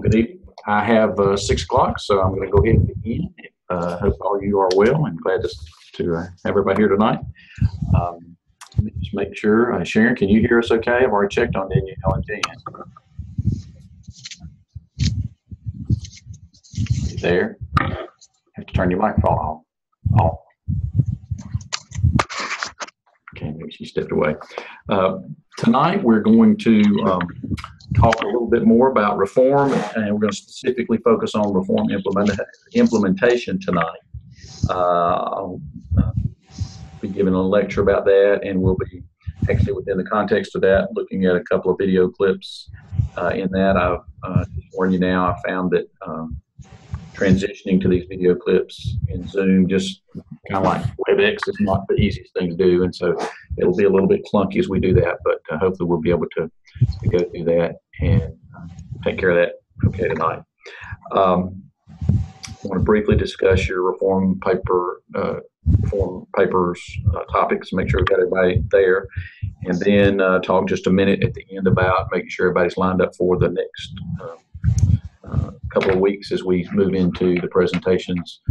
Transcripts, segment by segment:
Good evening. I have 6 o'clock, so I'm going to go ahead and begin. Hope all of you are well and glad to have everybody here tonight. Let me just make sure. Sharon, can you hear us okay? I've already checked on you, Helen Jan. You there? Have to turn your microphone off. Okay, maybe she stepped away. Tonight we're going to talk a little bit more about reform, and we're going to specifically focus on reform implementation tonight. I'll be giving a lecture about that, and we'll be actually within the context of that looking at a couple of video clips in that. I've just warn you now, I found that transitioning to these video clips in Zoom, just kind of like WebEx, is not the easiest thing to do, and so it'll be a little bit clunky as we do that, but hopefully we'll be able to go through that and take care of that okay tonight. I want to briefly discuss your reform papers topics, make sure we've got everybody there, and then talk just a minute at the end about making sure everybody's lined up for the next couple of weeks as we move into the presentations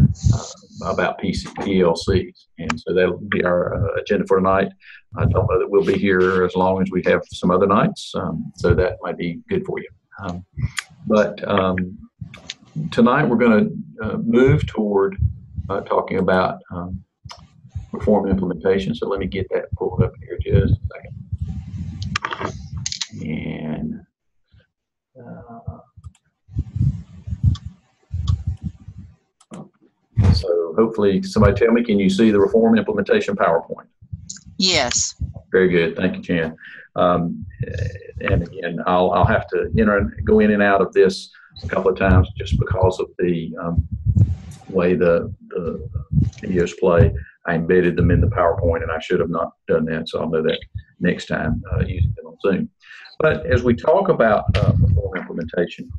about PLCs. And so that'll be our agenda for tonight. I don't know that we'll be here as long as we have some other nights, so that might be good for you. But tonight we're going to move toward talking about reform implementation. So let me get that pulled up here just a second. And so hopefully somebody tell me, can you see the reform implementation PowerPoint? Yes. Very good. Thank you, Jan. And again, I'll have to go in and out of this a couple of times just because of the way the videos play. I embedded them in the PowerPoint, and I should have not done that, so I'll know that next time using them on Zoom. But as we talk about reform implementation,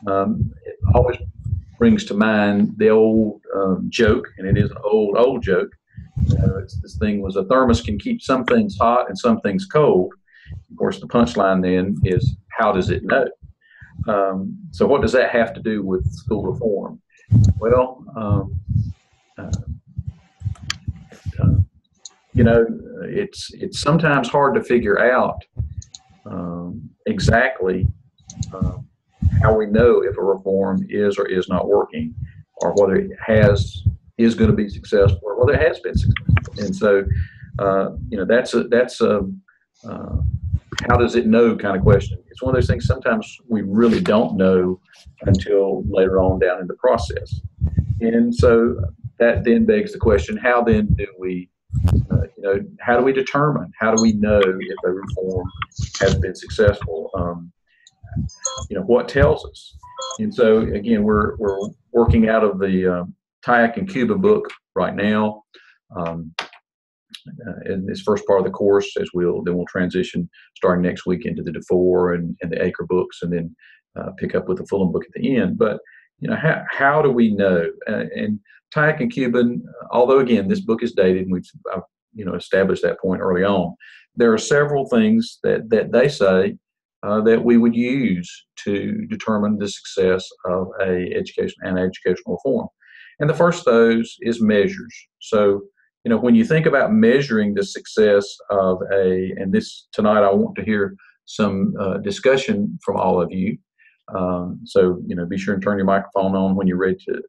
it always brings to mind the old joke, and it is an old joke. This thing was a thermos can keep some things hot and some things cold. Of course, the punchline then is, how does it know? So what does that have to do with school reform? Well, it's sometimes hard to figure out exactly how we know if a reform is or is not working, or whether it is going to be successful, or whether it has been successful. And so, that's a how does it know kind of question. It's one of those things sometimes we really don't know until later on down in the process. And so that then begs the question, how then do we, how do we determine, how do we know if a reform has been successful? What tells us? And so again, we're working out of the Tyak and Cuba book right now. In this first part of the course, then we'll transition starting next week into the DeFore and the Acre books, and then pick up with the Fulham book at the end. But how do we know? And Tyak and Cuban, although again this book is dated, and we've established that point early on, there are several things that they say that we would use to determine the success of educational reform. And the first of those is measures. So, when you think about measuring the success of and this tonight I want to hear some discussion from all of you. So, be sure and turn your microphone on when you're ready to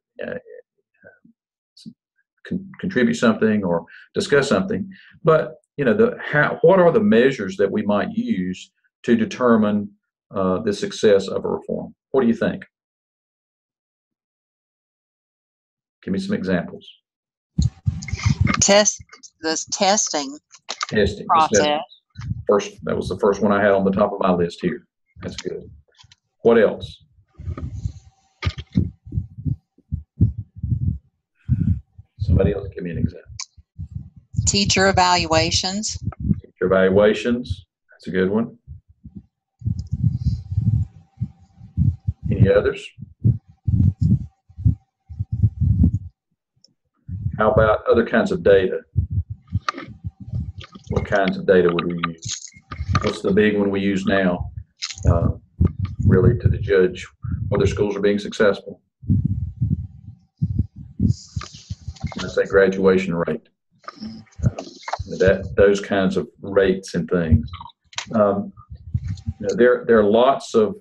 contribute something or discuss something. But, what are the measures that we might use to determine the success of a reform? What do you think? Give me some examples. Testing process. That was the first one I had on the top of my list here. That's good. What else? Somebody else give me an example. Teacher evaluations. Teacher evaluations. That's a good one. Any others? How about other kinds of data? What kinds of data would we use? What's the big one we use now, really, to judge whether schools are being successful. I'd say graduation rate. Those kinds of rates and things. There are lots of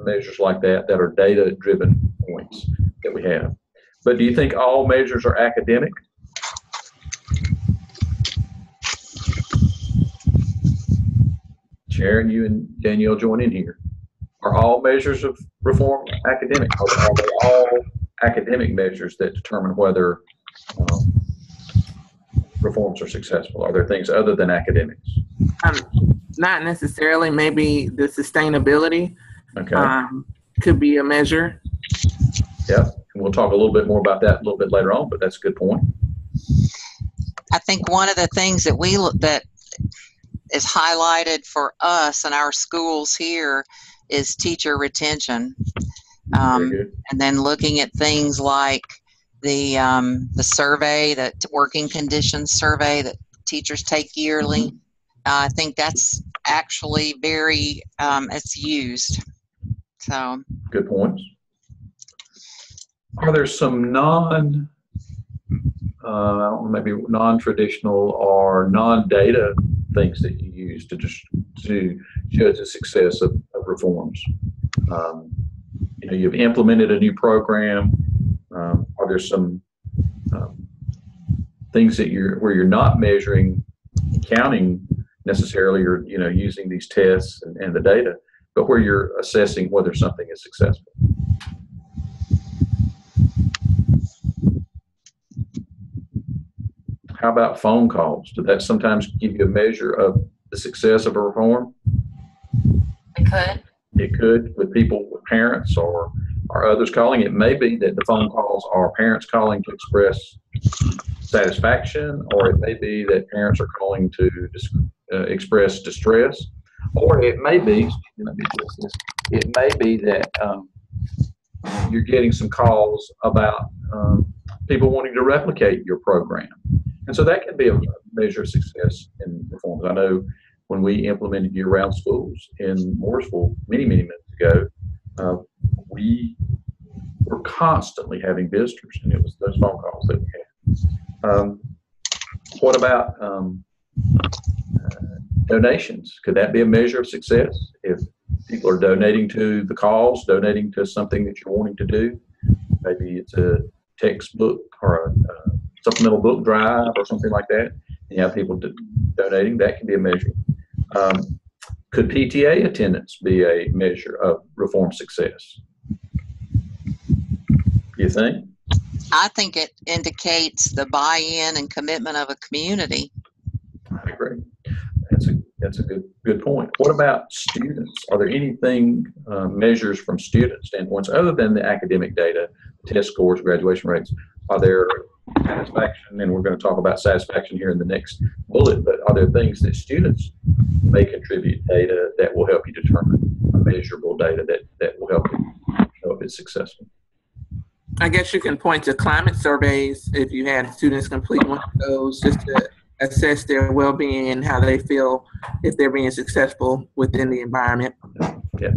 measures like that are data-driven points that we have. But do you think all measures are academic? Sharon, you and Danielle join in here. Are all measures of reform academic? Are they all academic measures that determine whether reforms are successful? Are there things other than academics? Not necessarily. Maybe the sustainability could be a measure. Yeah, and we'll talk a little bit more about that a little bit later on, but that's a good point. I think one of the things that is highlighted for us in our schools here is teacher retention. And then looking at things like the survey, the working conditions survey that teachers take yearly. I think that's actually very, it's used. So good points. Are there some maybe non-traditional or non-data things that you use to judge the success of reforms? You've implemented a new program. Are there some things that where you're not measuring, counting necessarily, or using these tests and the data, but where you're assessing whether something is successful? How about phone calls? Does that sometimes give you a measure of the success of a reform? it could. It could, with people, with parents or others calling. It may be that the phone calls are parents calling to express satisfaction, or it may be that parents are calling to express distress, or it may be that you're getting some calls about people wanting to replicate your program. And so that can be a measure of success in reforms. I know when we implemented year-round schools in Mooresville many minutes ago, we were constantly having visitors, and it was those phone calls that we had. What about donations? Could that be a measure of success? If people are donating to the cause, donating to something that you're wanting to do, maybe it's a textbook or a supplemental book drive or something like that, and you have people donating, that can be a measure. Could PTA attendance be a measure of reform success? You think? I think it indicates the buy-in and commitment of a community. I agree. That's a good point. What about students? Are there anything measures from student standpoints other than the academic data, test scores, graduation rates? Are there satisfaction, and we're going to talk about satisfaction here in the next bullet, but are there things that students may contribute data that will help you determine measurable data that will help you know if it's successful? I guess you can point to climate surveys if you had students complete one of those, just to assess their well-being and how they feel if they're being successful within the environment. Yeah,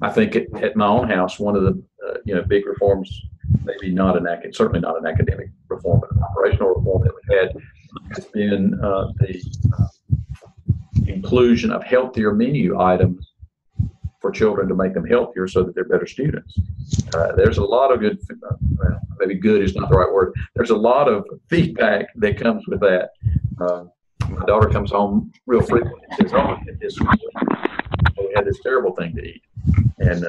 I think at my own house, one of the big reforms, maybe not certainly not an academic reform, but an operational reform that we've had, has been the inclusion of healthier menu items for children to make them healthier so that they're better students. There's a lot of good, maybe good is not the right word. There's a lot of feedback that comes with that. My daughter comes home real frequently and says, "Oh, we had this terrible thing to eat." And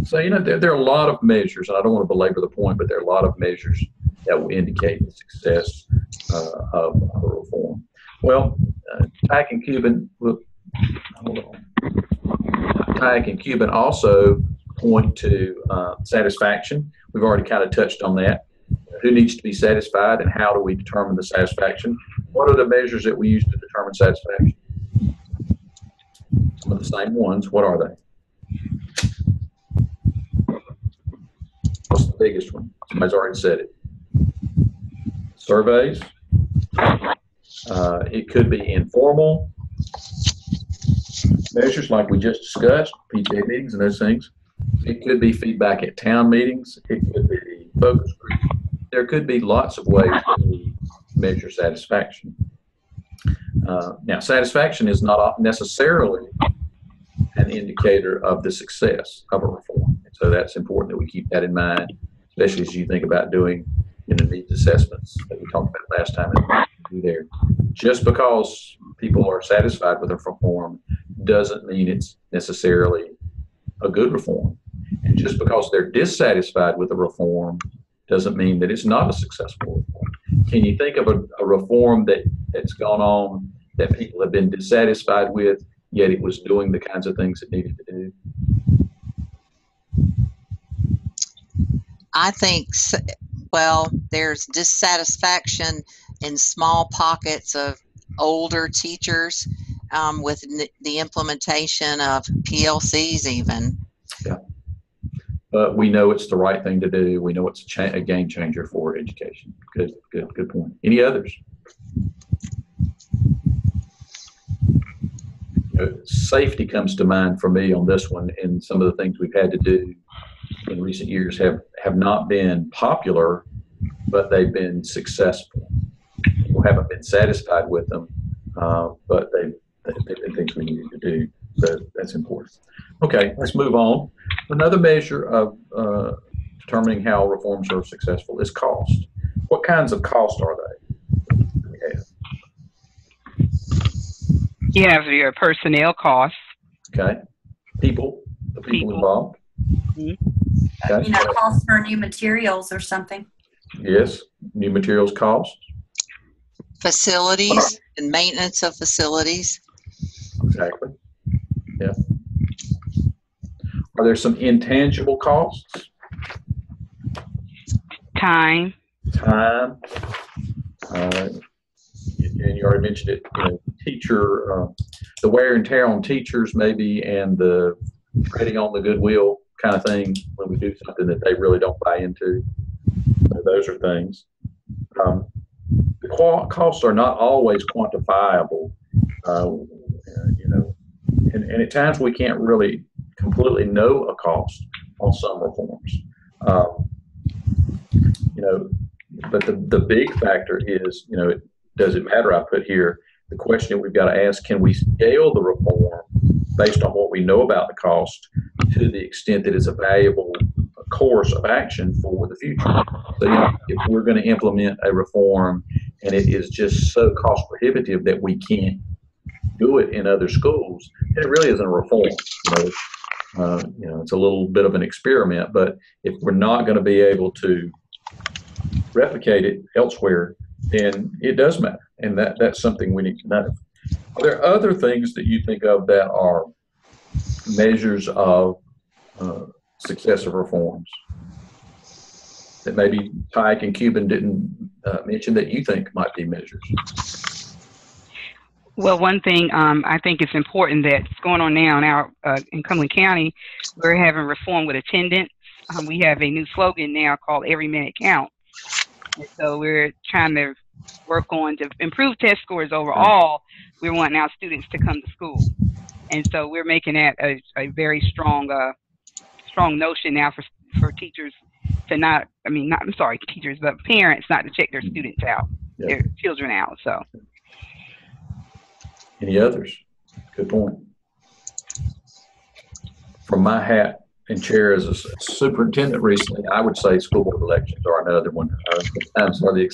so, there are a lot of measures, and I don't want to belabor the point, but there are a lot of measures that will indicate the success of a reform. Well, TAC and Cuban, TAC and Cuban also point to satisfaction. We've already kind of touched on that. Who needs to be satisfied, and how do we determine the satisfaction? What are the measures that we use to determine satisfaction? Some of the same ones. What are they? What's the biggest one? Somebody's already said it. Surveys. It could be informal Measures like we just discussed, PTA meetings and those things. It could be feedback at town meetings. It could be focus groups. There could be lots of ways to measure satisfaction. Now, satisfaction is not necessarily an indicator of the success of a reform. And so that's important that we keep that in mind, especially as you think about doing needs assessments that we talked about last time. There, just because people are satisfied with a reform doesn't mean it's necessarily a good reform. And just because they're dissatisfied with a reform doesn't mean that it's not a successful reform. Can you think of a reform that's gone on that people have been dissatisfied with, yet it was doing the kinds of things it needed to do? I think, well, there's dissatisfaction in small pockets of older teachers with the implementation of PLCs even. Yeah. But we know it's the right thing to do. We know it's a game changer for education. Good point. Any others? Safety comes to mind for me on this one, and some of the things we've had to do in recent years have not been popular, but they've been successful. People haven't been satisfied with them, but they've been things we needed to do. So that's important. Okay, let's move on. Another measure of determining how reforms are successful is cost. What kinds of costs are they? You have your personnel costs. Okay. The people involved. Mm-hmm. Okay. Costs for new materials or something. Yes, new materials costs. Facilities and maintenance of facilities. Exactly. Yeah. Are there some intangible costs? Time. And you already mentioned it. Teacher, the wear and tear on teachers, maybe, and the treading on the goodwill kind of thing when we do something that they really don't buy into. So those are things. The costs are not always quantifiable. And at times we can't really completely know a cost on some reforms. But the big factor is, does it matter? I put here the question that we've got to ask: can we scale the reform based on what we know about the cost to the extent that it's a valuable course of action for the future? So, if we're going to implement a reform and it is just so cost prohibitive that we can't do it in other schools, then it really isn't a reform. It's a little bit of an experiment, but if we're not going to be able to replicate it elsewhere, then it does matter, and that's something we need to know. Are there other things that you think of that are measures of success of reforms that maybe Tyke and Cuban didn't mention that you think might be measures? Well, one thing I think it's important that's going on now in Cumberland County, we're having reform with attendance. We have a new slogan now called "Every Minute Counts." And so we're trying to work on to improve test scores overall. We're wanting our students to come to school. And so we're making that a very strong notion now for teachers to teachers, but parents not to check their students out, their children out. So. Any others? Good point. From my hat and chair as a superintendent recently, I would say school board elections are another one. Sometimes are the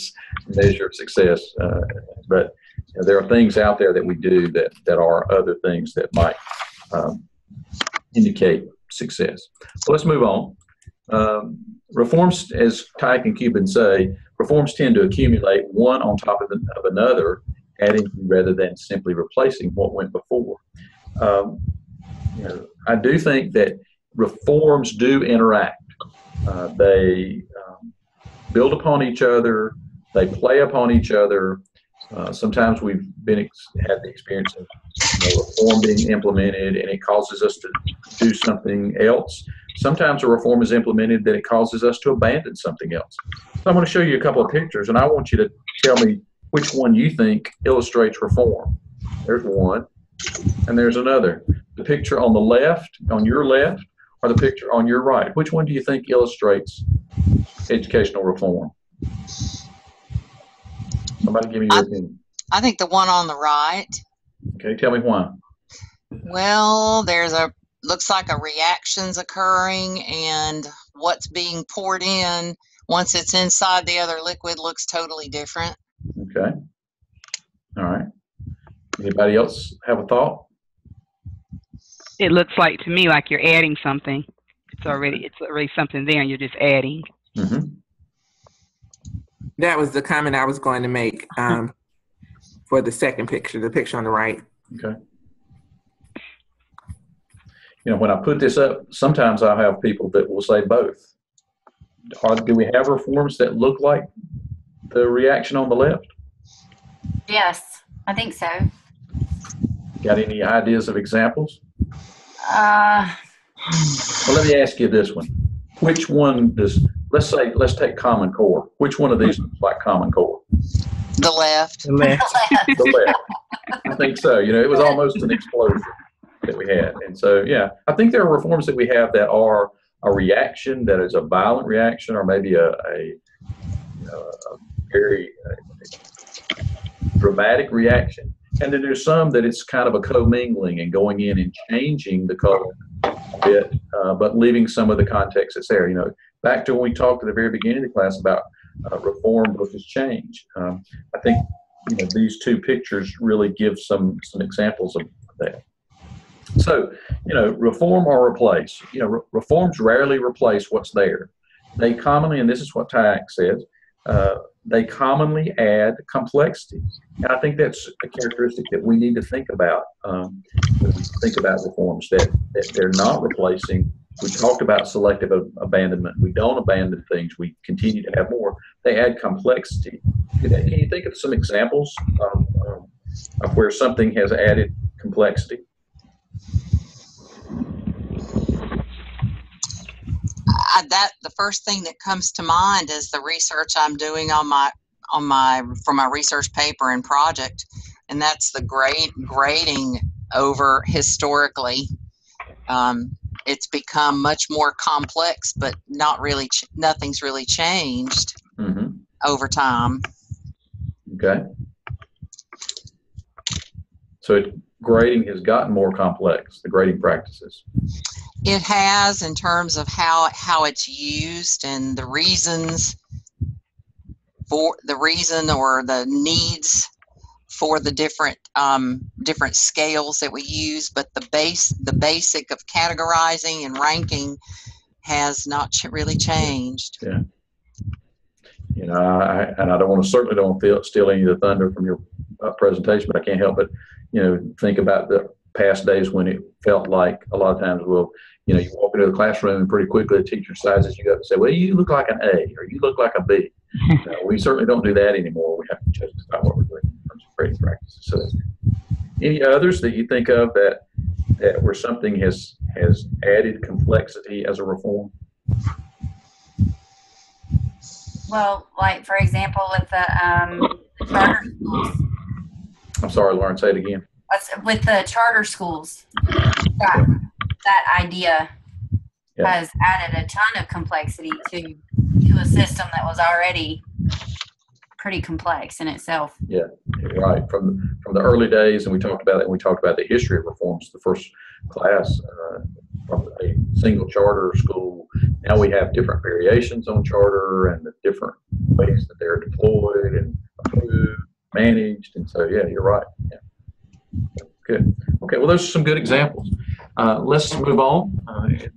measure of success, but there are things out there that we do that are other things that might indicate success. So let's move on. Reforms, as Tyke and Cuban say, reforms tend to accumulate one on top of another, adding rather than simply replacing what went before. I do think that reforms do interact. They build upon each other. They play upon each other. Sometimes we've had the experience of reform being implemented and it causes us to do something else. Sometimes a reform is implemented that it causes us to abandon something else. So I'm going to show you a couple of pictures, and I want you to tell me which one you think illustrates reform. There's one. And there's another. The picture on the left, on your left, or the picture on your right? Which one do you think illustrates educational reform? Somebody give me your opinion. I think the one on the right. Okay, tell me why. Well, looks like a reaction's occurring, and what's being poured in once it's inside the other liquid looks totally different. Okay. All right. Anybody else have a thought? It looks like to me like you're adding something. It's already something there, and you're just adding. Mm-hmm. That was the comment I was going to make for the second picture, the picture on the right. Okay. You know, when I put this up, sometimes I'll have people that will say both. Do we have reforms that look like the reaction on the left? Yes, I think so. Got any ideas of examples? Uh, Well, let me ask you this one. Which one let's take Common Core. Which one of these looks like Common Core? The left. The left. The left. I think so. You know, it was almost an explosion that we had. And so, yeah, I think there are reforms that we have that are a reaction, that is a violent reaction, or maybe a very dramatic reaction. And then there's some that it's kind of a commingling and going in and changing the color a bit, but leaving some of the context that's there. You know, back to when we talked at the very beginning of the class about reform versus change. I think, you know, these two pictures really give some examples of that. So, you know, reform or replace. You know, reforms rarely replace what's there. They commonly, and this is what TIAC says, they commonly add complexity. And I think that's a characteristic that we need to think about when we think about reforms, that they're not replacing. We talked about selective abandonment. We don't abandon things. We continue to have more. They add complexity. Can you think of some examples of where something has added complexity? The first thing that comes to mind is the research I'm doing for my research paper and project, and that's the grading over historically. It's become much more complex, but nothing's really changed over time. Okay. So grading has gotten more complex, the grading practices. It has, in terms of how it's used and the reasons or the needs for the different scales that we use, but the basic of categorizing and ranking has not really changed. Yeah. You know, I certainly don't steal any of the thunder from your presentation, but I can't help but, you know, think about the past days when it felt like a lot of times, well, you know, you walk into the classroom and pretty quickly the teacher sizes you up and say, well, you look like an A or you look like a B. We certainly don't do that anymore. We have to justify what we're doing in terms of grading practices. So that's any others that you think of that where something has added complexity as a reform? well, like for example, with the charter schools. I'm sorry, Lauren, say it again. With the charter schools, that idea has added a ton of complexity to a system that was already pretty complex in itself. Yeah, right. From the early days, and we talked about it, and we talked about the history of reforms, the first class, from a single charter school. Now we have different variations on charter and the different ways that they're deployed and approved, managed. And so, yeah, you're right. Yeah. Good. Okay, well, those are some good examples. Let's move on in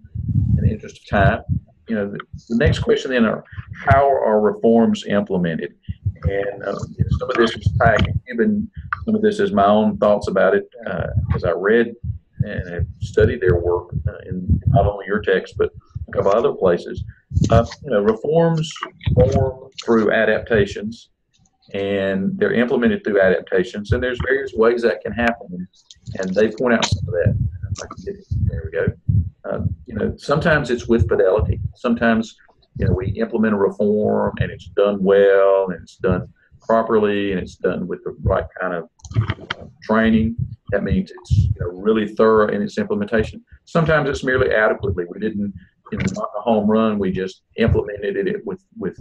the interest of time. You know, the next question then are, how are reforms implemented? And some of this is given some of this is my own thoughts about it as I read and have studied their work in not only your text but a couple other places. You know, reforms form through adaptations, and they're implemented through adaptations, and there's various ways that can happen, and they point out some of that. There we go. You know, sometimes it's with fidelity. Sometimes, you know, we implement a reform and it's done well and it's done properly and it's done with the right kind of training. That means it's really thorough in its implementation. Sometimes it's merely adequately. We didn't not a home run. We just implemented it with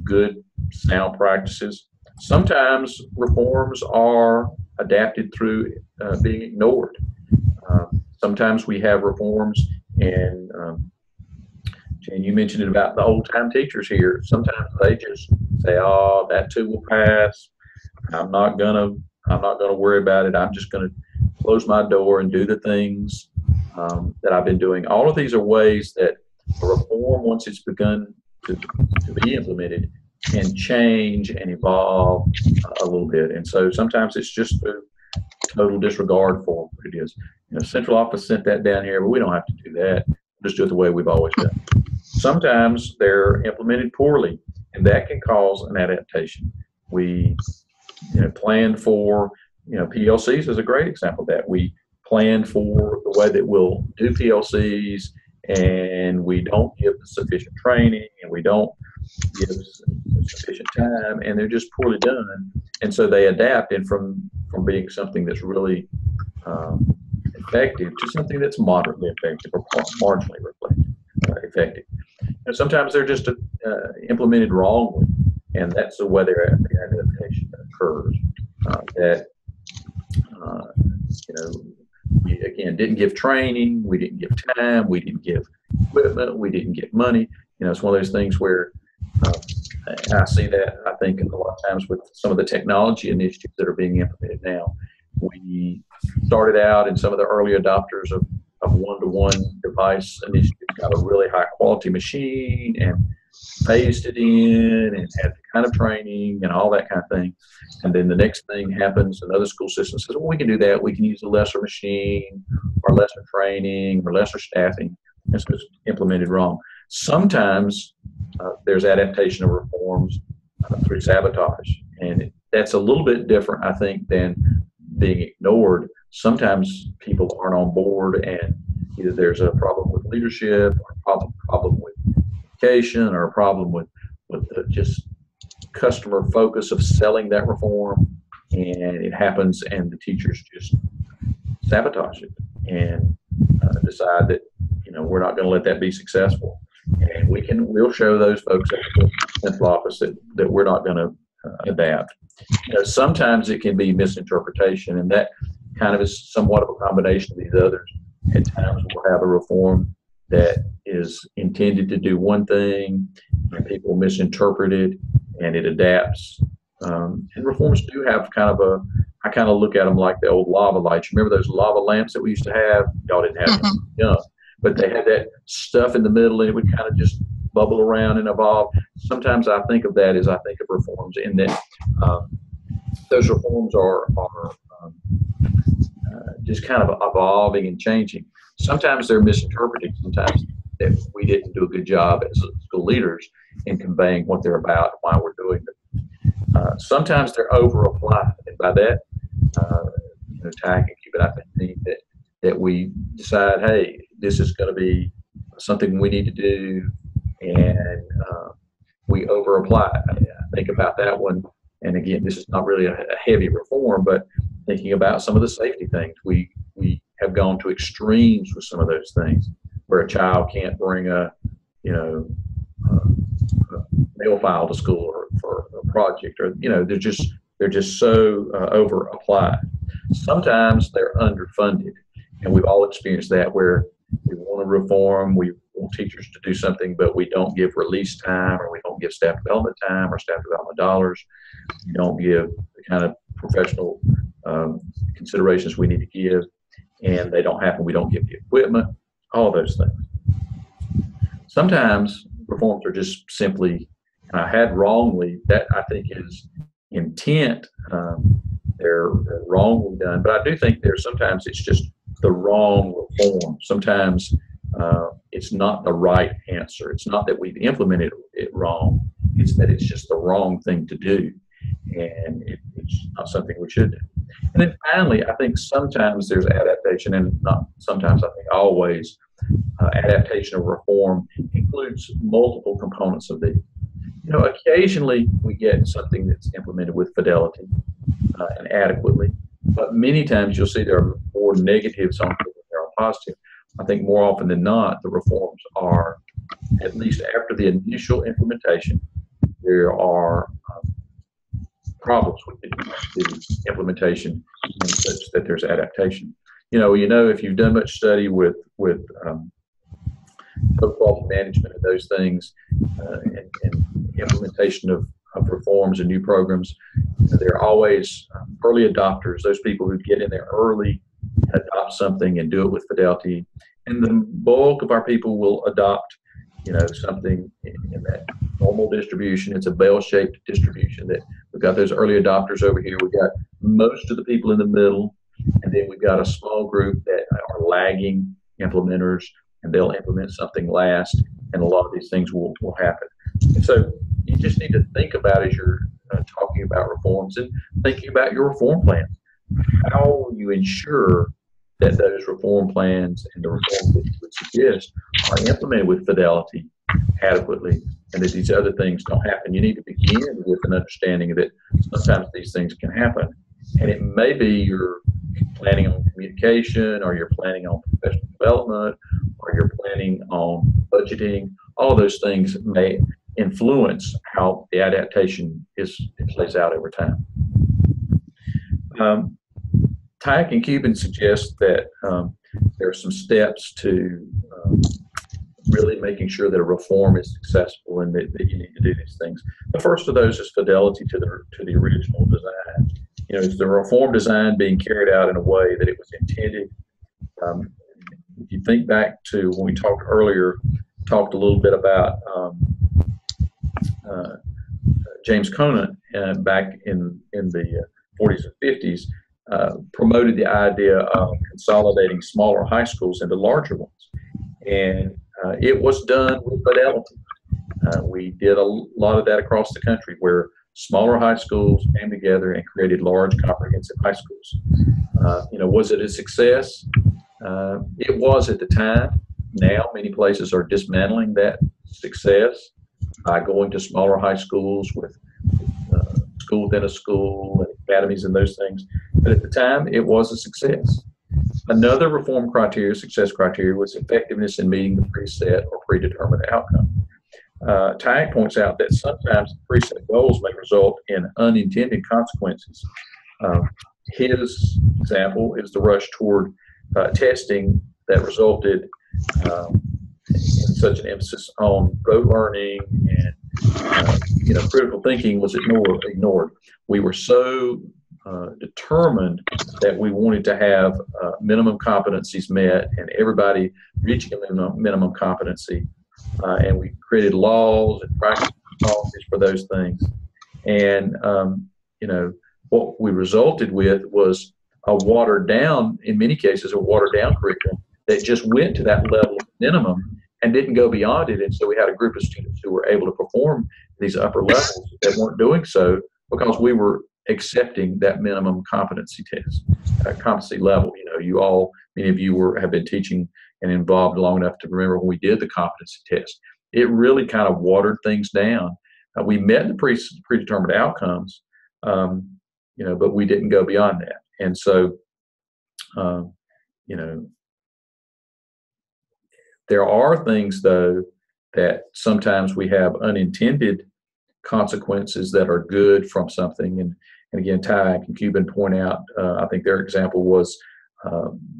good sound practices. Sometimes reforms are adapted through being ignored. Sometimes we have reforms, and Jen, you mentioned it about the old-time teachers here. Sometimes they just say, "Oh, that too will pass. I'm not gonna worry about it. I'm just gonna close my door and do the things that I've been doing." All of these are ways that a reform, once it's begun to be implemented, can change and evolve a little bit. And so sometimes it's just a total disregard for what it is. Central office sent that down here, but we don't have to do that. We'll just do it the way we've always done. Sometimes they're implemented poorly, and that can cause an adaptation. We planned for, PLCs is a great example of that. We planned for the way that we'll do PLCs, and we don't give sufficient training, and we don't give sufficient time, and they're just poorly done. And so they adapt, and from being something that's really effective to something that's moderately effective or marginally effective. And sometimes they're just implemented wrongly, and that's the way their adaptation occurs. We again didn't give training, we didn't give time, we didn't give equipment, we didn't give money. It's one of those things where I see that, I think, a lot of times with some of the technology initiatives that are being implemented now. We started out, and some of the early adopters of one-to-one device initiatives got a really high-quality machine and phased it in and had the kind of training and all that kind of thing. And then the next thing happens, another school system says, well, we can do that. We can use a lesser machine or lesser training or lesser staffing. And so it's implemented wrong. Sometimes there's adaptation of reforms through sabotage. And that's a little bit different, I think, than being ignored. Sometimes people aren't on board, and either there's a problem with leadership or a problem with education or a problem with the just customer focus of selling that reform, and it happens and the teachers just sabotage it and decide that we're not going to let that be successful, and we'll show those folks at the central office that we're not going to adapt. Sometimes it can be misinterpretation, and that kind of is somewhat of a combination of these others. At times we'll have a reform that is intended to do one thing, and people misinterpret it, and it adapts. And reforms do have I kind of look at them like the old lava lights. Remember those lava lamps that we used to have? Y'all didn't have them young, but they had that stuff in the middle, and it would kind of just bubble around and evolve. Sometimes I think of that as I think of reforms in that those reforms are just kind of evolving and changing. Sometimes they're misinterpreted. Sometimes that we didn't do a good job as school leaders in conveying what they're about and why we're doing them. Sometimes they're over-applied, and by that, Ty can keep it, I think, that we decide, hey, this is going to be something we need to do, and we over-apply. I think about that one, and again, this is not really a heavy reform, but thinking about some of the safety things. We have gone to extremes with some of those things, where a child can't bring a mail file to school or for a project, or they're just so over applied. Sometimes they're underfunded, and we've all experienced that, where we want to reform, we want teachers to do something, but we don't give release time, or we don't give staff development time or staff development dollars. We don't give the kind of professional considerations we need to give, and they don't happen. We don't give the equipment, all those things. Sometimes reforms are just simply had wrongly. That, I think, is intent. They're wrongly done, but I do think sometimes it's just the wrong reform. Sometimes it's not the right answer. It's not that we've implemented it wrong. It's that it's just the wrong thing to do, and it's not something we should do. And then finally, I think sometimes there's adaptation, and not sometimes, I think always, adaptation of reform includes multiple components of these. Occasionally we get something that's implemented with fidelity and adequately. But many times you'll see there are more negatives on it than there are positive. I think more often than not, the reforms are, at least after the initial implementation, there are problems with the implementation and such that there's adaptation. If you've done much study with quality management and those things, and implementation of reforms and new programs, there are always early adopters, those people who get in there early, adopt something and do it with fidelity. And the bulk of our people will adopt, something in that normal distribution. It's a bell-shaped distribution that we've got those early adopters over here. We've got most of the people in the middle, and then we've got a small group that are lagging implementers, and they'll implement something last, and a lot of these things will happen. And so you just need to think about, as you're talking about reforms and thinking about your reform plan, how will you ensure that those reform plans and the reforms that you would suggest are implemented with fidelity, adequately, and that these other things don't happen. You need to begin with an understanding that sometimes these things can happen. And it may be you're planning on communication, or you're planning on professional development, or you're planning on budgeting. All of those things may influence how the adaptation plays out over time. Tyke and Cuban suggest that there are some steps to really making sure that a reform is successful, and that you need to do these things. The first of those is fidelity to the original design. Is the reform design being carried out in a way that it was intended? If you think back to when we talked a little bit about James Conant back in the 40s and 50s, promoted the idea of consolidating smaller high schools into larger ones. And it was done with fidelity. We did a lot of that across the country, where smaller high schools came together and created large comprehensive high schools. Was it a success? It was at the time. Now many places are dismantling that success by going to smaller high schools with school within a school and academies and those things. But at the time, it was a success. Another reform criteria, success criteria, was effectiveness in meeting the preset or predetermined outcome. Tyke points out that sometimes preset goals may result in unintended consequences. His example is the rush toward testing that resulted in such an emphasis on rote learning, and critical thinking was ignored. We were so determined that we wanted to have minimum competencies met, and everybody reaching a minimum competency, and we created laws and practice policies for those things. And what we resulted with was in many cases, a watered down curriculum that just went to that level of minimum and didn't go beyond it. And so we had a group of students who were able to perform these upper levels that weren't doing so because we were accepting that minimum competency test, competency level. Many of you have been teaching and involved long enough to remember when we did the competency test. It really kind of watered things down. We met the predetermined outcomes, but we didn't go beyond that. And so, there are things, though, that sometimes we have unintended consequences that are good from something. And again, Tyke and Cuban point out, I think their example was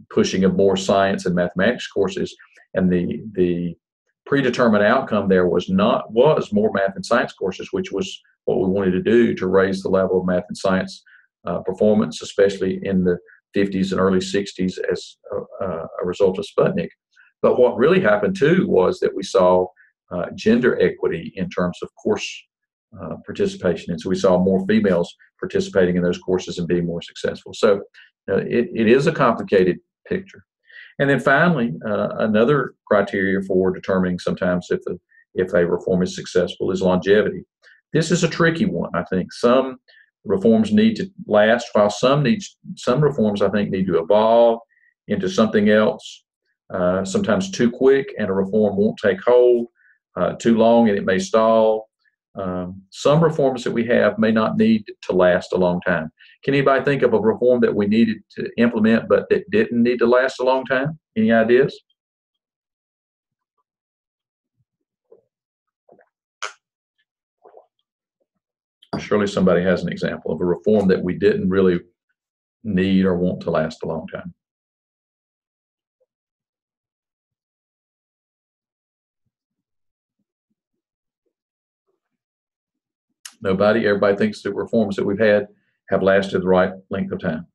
pushing of more science and mathematics courses, and the predetermined outcome there was more math and science courses, which was what we wanted to do to raise the level of math and science performance, especially in the 50s and early 60s as a result of Sputnik. But what really happened too was that we saw gender equity in terms of course participation. And so we saw more females participating in those courses and being more successful. So it is a complicated picture. And then finally, another criteria for determining sometimes if a reform is successful is longevity. This is a tricky one. I think some reforms need to last, while some reforms, I think, need to evolve into something else. Sometimes too quick and a reform won't take hold, too long and it may stall. some reforms that we have may not need to last a long time. Can anybody think of a reform that we needed to implement but that didn't need to last a long time? Any ideas? Surely somebody has an example of a reform that we didn't really need or want to last a long time. Nobody? Everybody thinks the reforms that we've had have lasted the right length of time.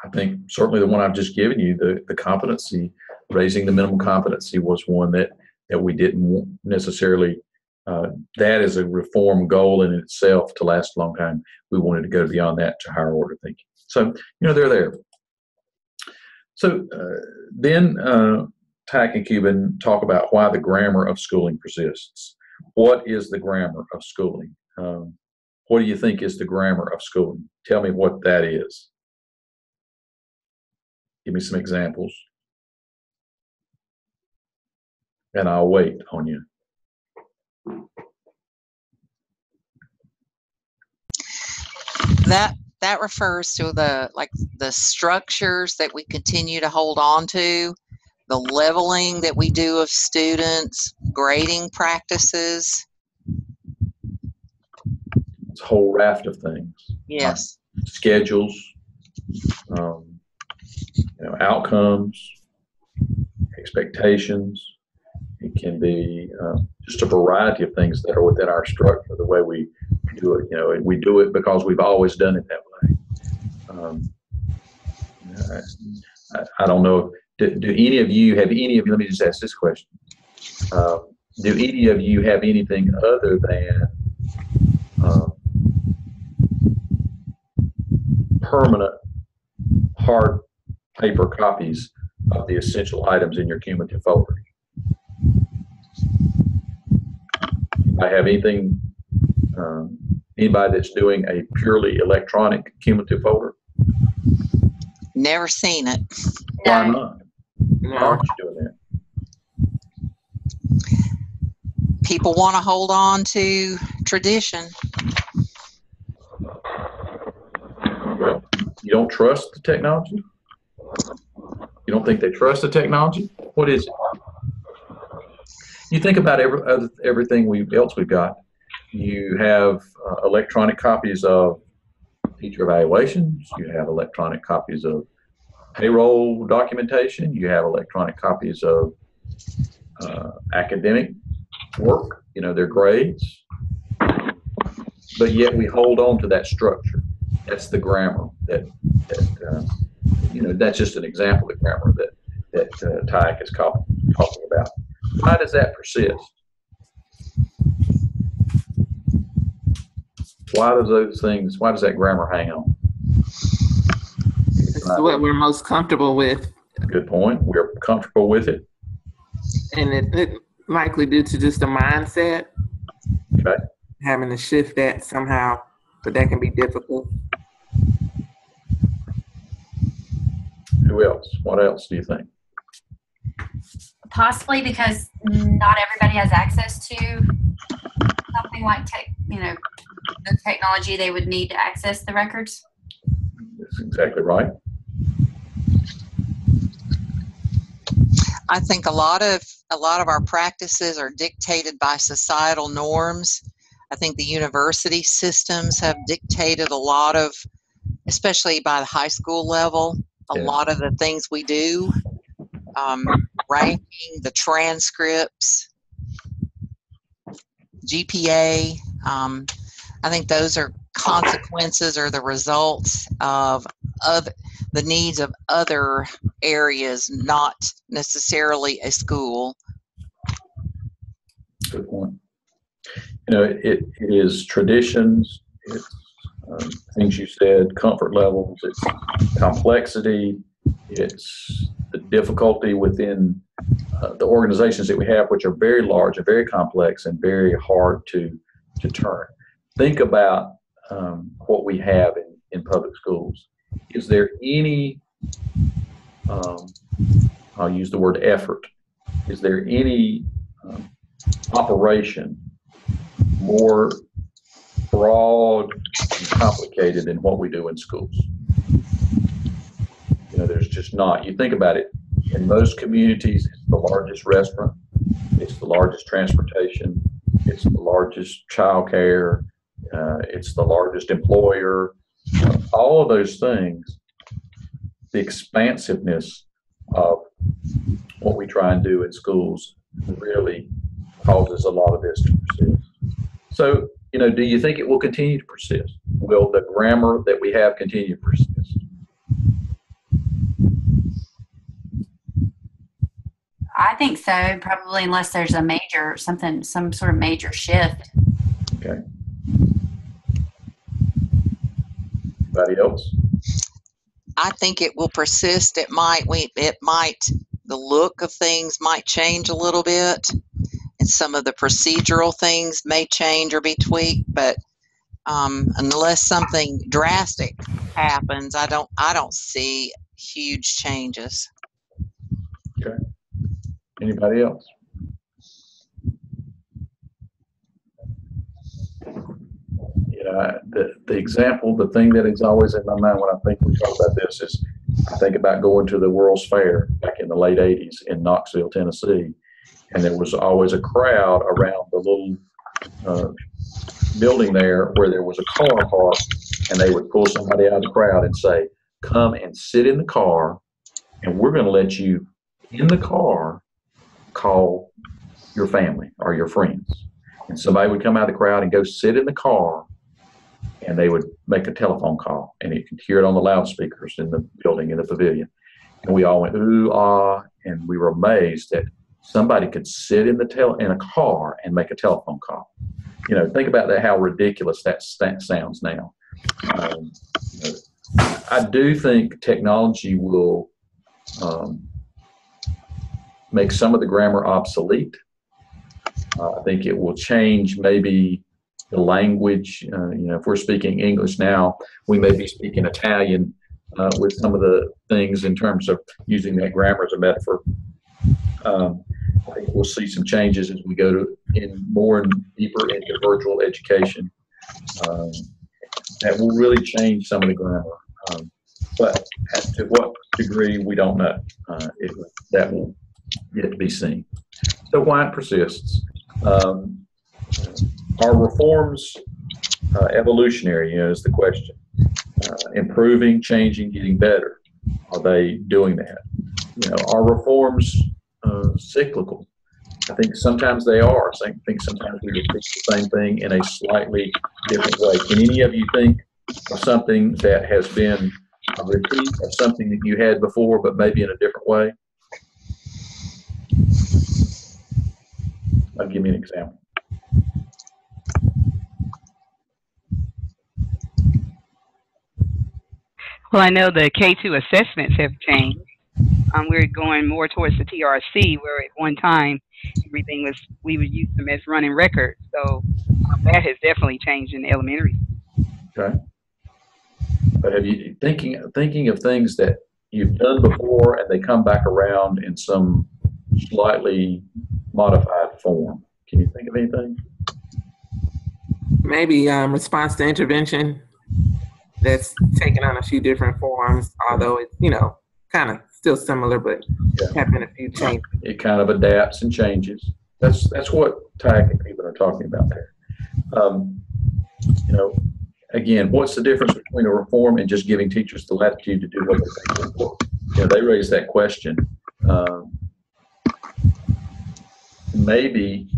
I think certainly the one I've just given you, the competency, raising the minimum competency, was one that we didn't necessarily, that is a reform goal in itself to last a long time. We wanted to go beyond that to higher order thinking. So, they're there. So then Tack and Cuban talk about why the grammar of schooling persists. What is the grammar of schooling? What do you think is the grammar of schooling? Tell me what that is. Give me some examples. And I'll wait on you. That refers to the structures that we continue to hold on to, the leveling that we do of students, grading practices. It's a whole raft of things. Yes. Schedules, outcomes, expectations. It can be just a variety of things that are within our structure, the way we do it. And we do it because we've always done it that way. I don't know. Do any of you, let me just ask this question. Do any of you have anything other than permanent hard paper copies of the essential items in your cumulative folder? I have anything, anybody that's doing a purely electronic cumulative folder? Never seen it. Why not? Why aren't you doing that? People want to hold on to tradition. Well, you don't trust the technology? You don't think they trust the technology? What is it? You think about everything else we've got. You have electronic copies of teacher evaluations. You have electronic copies of payroll documentation. You have electronic copies of academic work, their grades. But yet we hold on to that structure. That's the grammar that's just an example of the grammar that Tyke is talking about. Why does that persist? Why does that grammar hang on? It's what we're most comfortable with. Good point. We're comfortable with it. And it likely due to just a mindset. Okay. Having to shift that somehow, but that can be difficult. Who else? What else do you think? Possibly because not everybody has access to something like the technology they would need to access the records. That's exactly right. I think a lot of our practices are dictated by societal norms. I think the university systems have dictated a lot of, especially by the high school level, a lot of the things we do. Ranking, the transcripts, GPA. I think those are consequences or the results of the needs of other areas, not necessarily a school. Good point. It is traditions, it's things you said, comfort levels, it's complexity, it's the difficulty within the organizations that we have, which are very large and very complex and very hard to turn. Think about what we have in public schools. Is there any, I'll use the word effort, is there any operation more broad and complicated than what we do in schools. You know, there's just not. You think about it, in most communities, it's the largest restaurant, it's the largest transportation, it's the largest child care, it's the largest employer. All of those things, the expansiveness of what we try and do in schools really causes a lot of this to persist. So, you know, do you think it will continue to persist? Will the grammar that we have continue to persist? I think so, probably, unless there's a major, some sort of major shift. Okay. Anybody else? I think it will persist. It might, the look of things might change a little bit, and some of the procedural things may change or be tweaked, but unless something drastic happens, I don't see huge changes. Okay. Anybody else? You know, the example, the thing that is always in my mind when we talk about this is, I think about going to the World's Fair back in the late 80s in Knoxville, Tennessee, and there was always a crowd around the little building there where there was a car parked, and they would pull somebody out of the crowd and say, come and sit in the car, and we're going to let you in the car call your family or your friends. And somebody would come out of the crowd and go sit in the car, and they would make a telephone call, and you could hear it on the loudspeakers in the building, in the pavilion. And we all went, ooh, ah, and we were amazed that somebody could sit in a car and make a telephone call. You know, think about that, how ridiculous that sounds now. You know, I do think technology will make some of the grammar obsolete. I think it will change maybe the language. You know, if we're speaking English now, we may be speaking Italian with some of the things in terms of using that grammar as a metaphor. I think we'll see some changes as we go more and deeper into virtual education. That will really change some of the grammar. But as to what degree, we don't know. That will yet to be seen. So why it persists? Are reforms evolutionary, you know, is the question. Improving, changing, getting better. Are they doing that? You know, are reforms cyclical? I think sometimes they are. I think sometimes we repeat the same thing in a slightly different way. Can any of you think of something that has been a repeat of something that you had before, but maybe in a different way? I'll give me an example. Well, I know the K2 assessments have changed. We're going more towards the TRC, where at one time we would use them as running records. So that has definitely changed in elementary. Okay. But have you thinking of things that you've done before and they come back around in some slightly modified form? Can you think of anything? Maybe response to intervention that's taken on a few different forms, although it's, you know, kind of still similar, but have been a few changes. It kind of adapts and changes. That's what TAC and people are talking about there. You know, again, what's the difference between a reform and just giving teachers the latitude to do what they think? You know, they raise that question. Maybe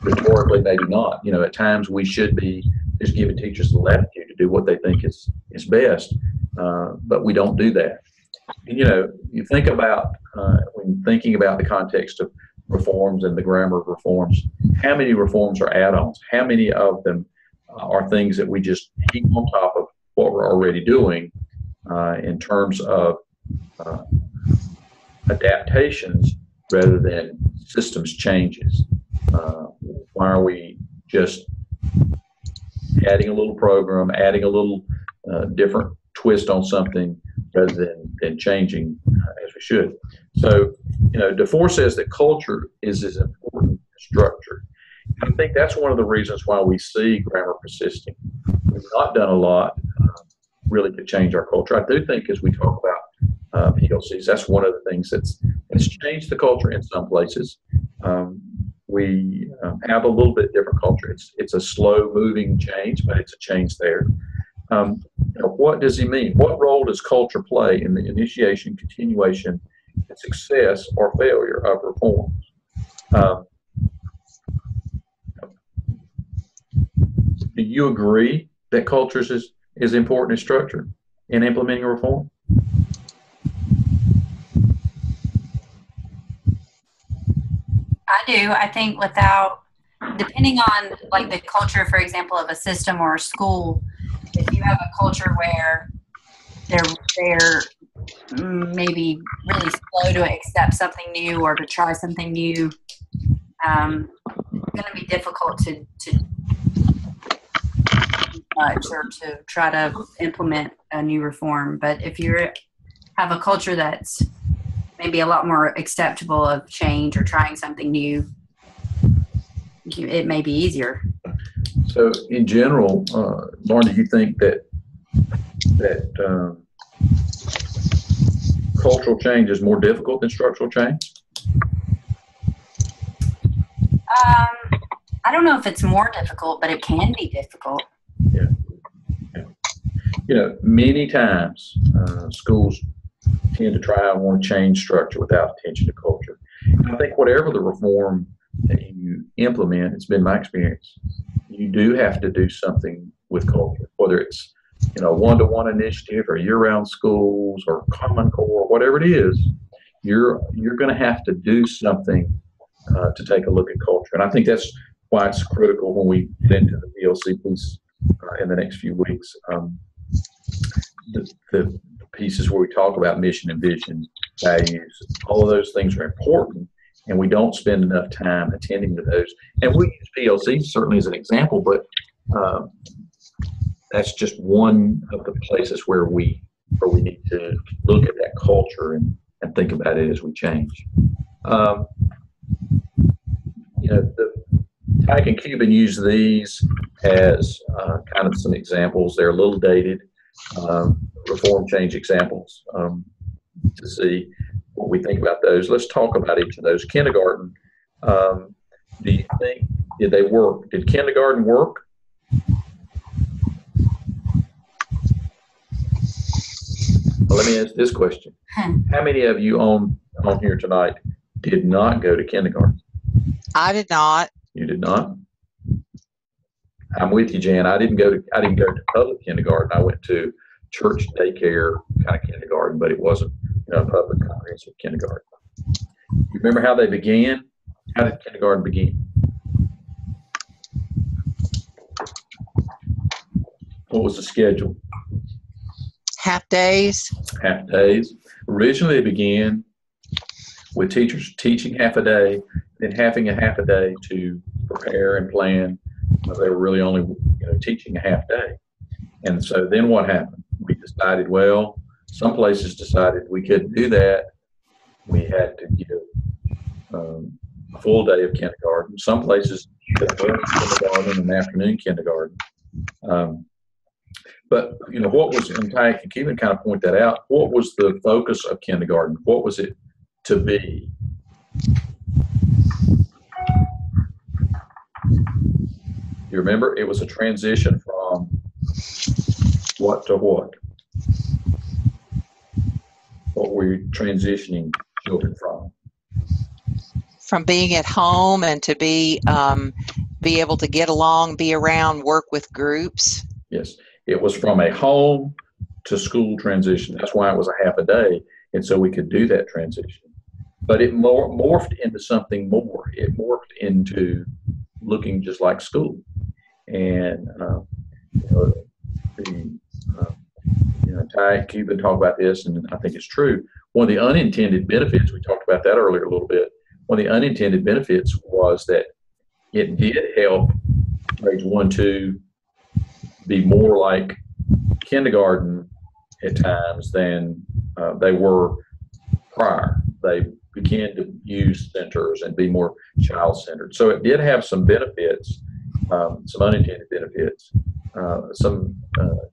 rhetorically, maybe not. You know, at times we should be just giving teachers the latitude to do what they think is best, but we don't do that. And, you know, you think about, when thinking about the context of reforms and the grammar of reforms, how many reforms are add-ons? How many of them are things that we just heap on top of what we're already doing in terms of adaptations rather than systems changes? Why are we just adding a little program, adding a little different twist on something rather than changing as we should? So DeFore says that culture is as important as structure. I think that's one of the reasons why we see grammar persisting. We've not done a lot really to change our culture. I do think as we talk about PLCs, that's one of the things that's changed the culture in some places. We have a little bit different culture. It's a slow moving change, but it's a change there. What does he mean? What role does culture play in the initiation, continuation, and success or failure of reforms? Do you agree that culture is important as structure in implementing a reform? I do. I think depending on like the culture, for example, of a system or a school, if you have a culture where they're maybe really slow to accept something new or to try something new, it's going to be difficult to do much or to try to implement a new reform. But if you have a culture that's maybe a lot more acceptable of change or trying something new, it may be easier. So, in general, Lauren, do you think that cultural change is more difficult than structural change? I don't know if it's more difficult, but it can be difficult. Yeah. Many times schools tend to try and want to change structure without attention to culture. And I think whatever the reform that you implement, it's been my experience, you do have to do something with culture, whether it's one-to-one initiative or year-round schools or Common Core, whatever it is. You're going to have to do something to take a look at culture, and I think that's why it's critical when we get into the PLC piece in the next few weeks. The pieces where we talk about mission and vision, values, all of those things are important, and we don't spend enough time attending to those. And we use PLC certainly as an example, but that's just one of the places where we need to look at that culture and think about it as we change. The Tyke and Cuban use these as kind of some examples. They're a little dated, reform change examples to see what we think about those. Let's talk about each of those. Kindergarten, do you think, did they work? Did kindergarten work? Well, let me ask this question. How many of you on here tonight did not go to kindergarten? I did not. You did not? I'm with you, Jan. I didn't go to public kindergarten. I went to church daycare kind of kindergarten, but it wasn't a public comprehensive kindergarten. You remember how they began? How did kindergarten begin? What was the schedule? Half days. Half days. Originally, it began with teachers teaching half a day, then having a half a day to prepare and plan. They were really only teaching a half day. And so then what happened? We decided, well, some places decided we couldn't do that. We had to give a full day of kindergarten. Some places did morning kindergarten and afternoon kindergarten. But what was, and Tyke and Cuban kind of point that out, what was the focus of kindergarten? What was it to be? You remember, it was a transition from what to what? What were you transitioning children from? From being at home and to be able to get along, be around, work with groups. Yes, it was from a home to school transition. That's why it was a half a day, and so we could do that transition. But it morphed into something more. It morphed into looking just like school. And Tyke, Cuban talk about this, and I think it's true. One of the unintended benefits, we talked about that earlier a little bit, one of the unintended benefits was that it did help grades 1, 2 be more like kindergarten at times than they were prior. They begin to use centers and be more child-centered. So it did have some benefits, some unintended benefits, some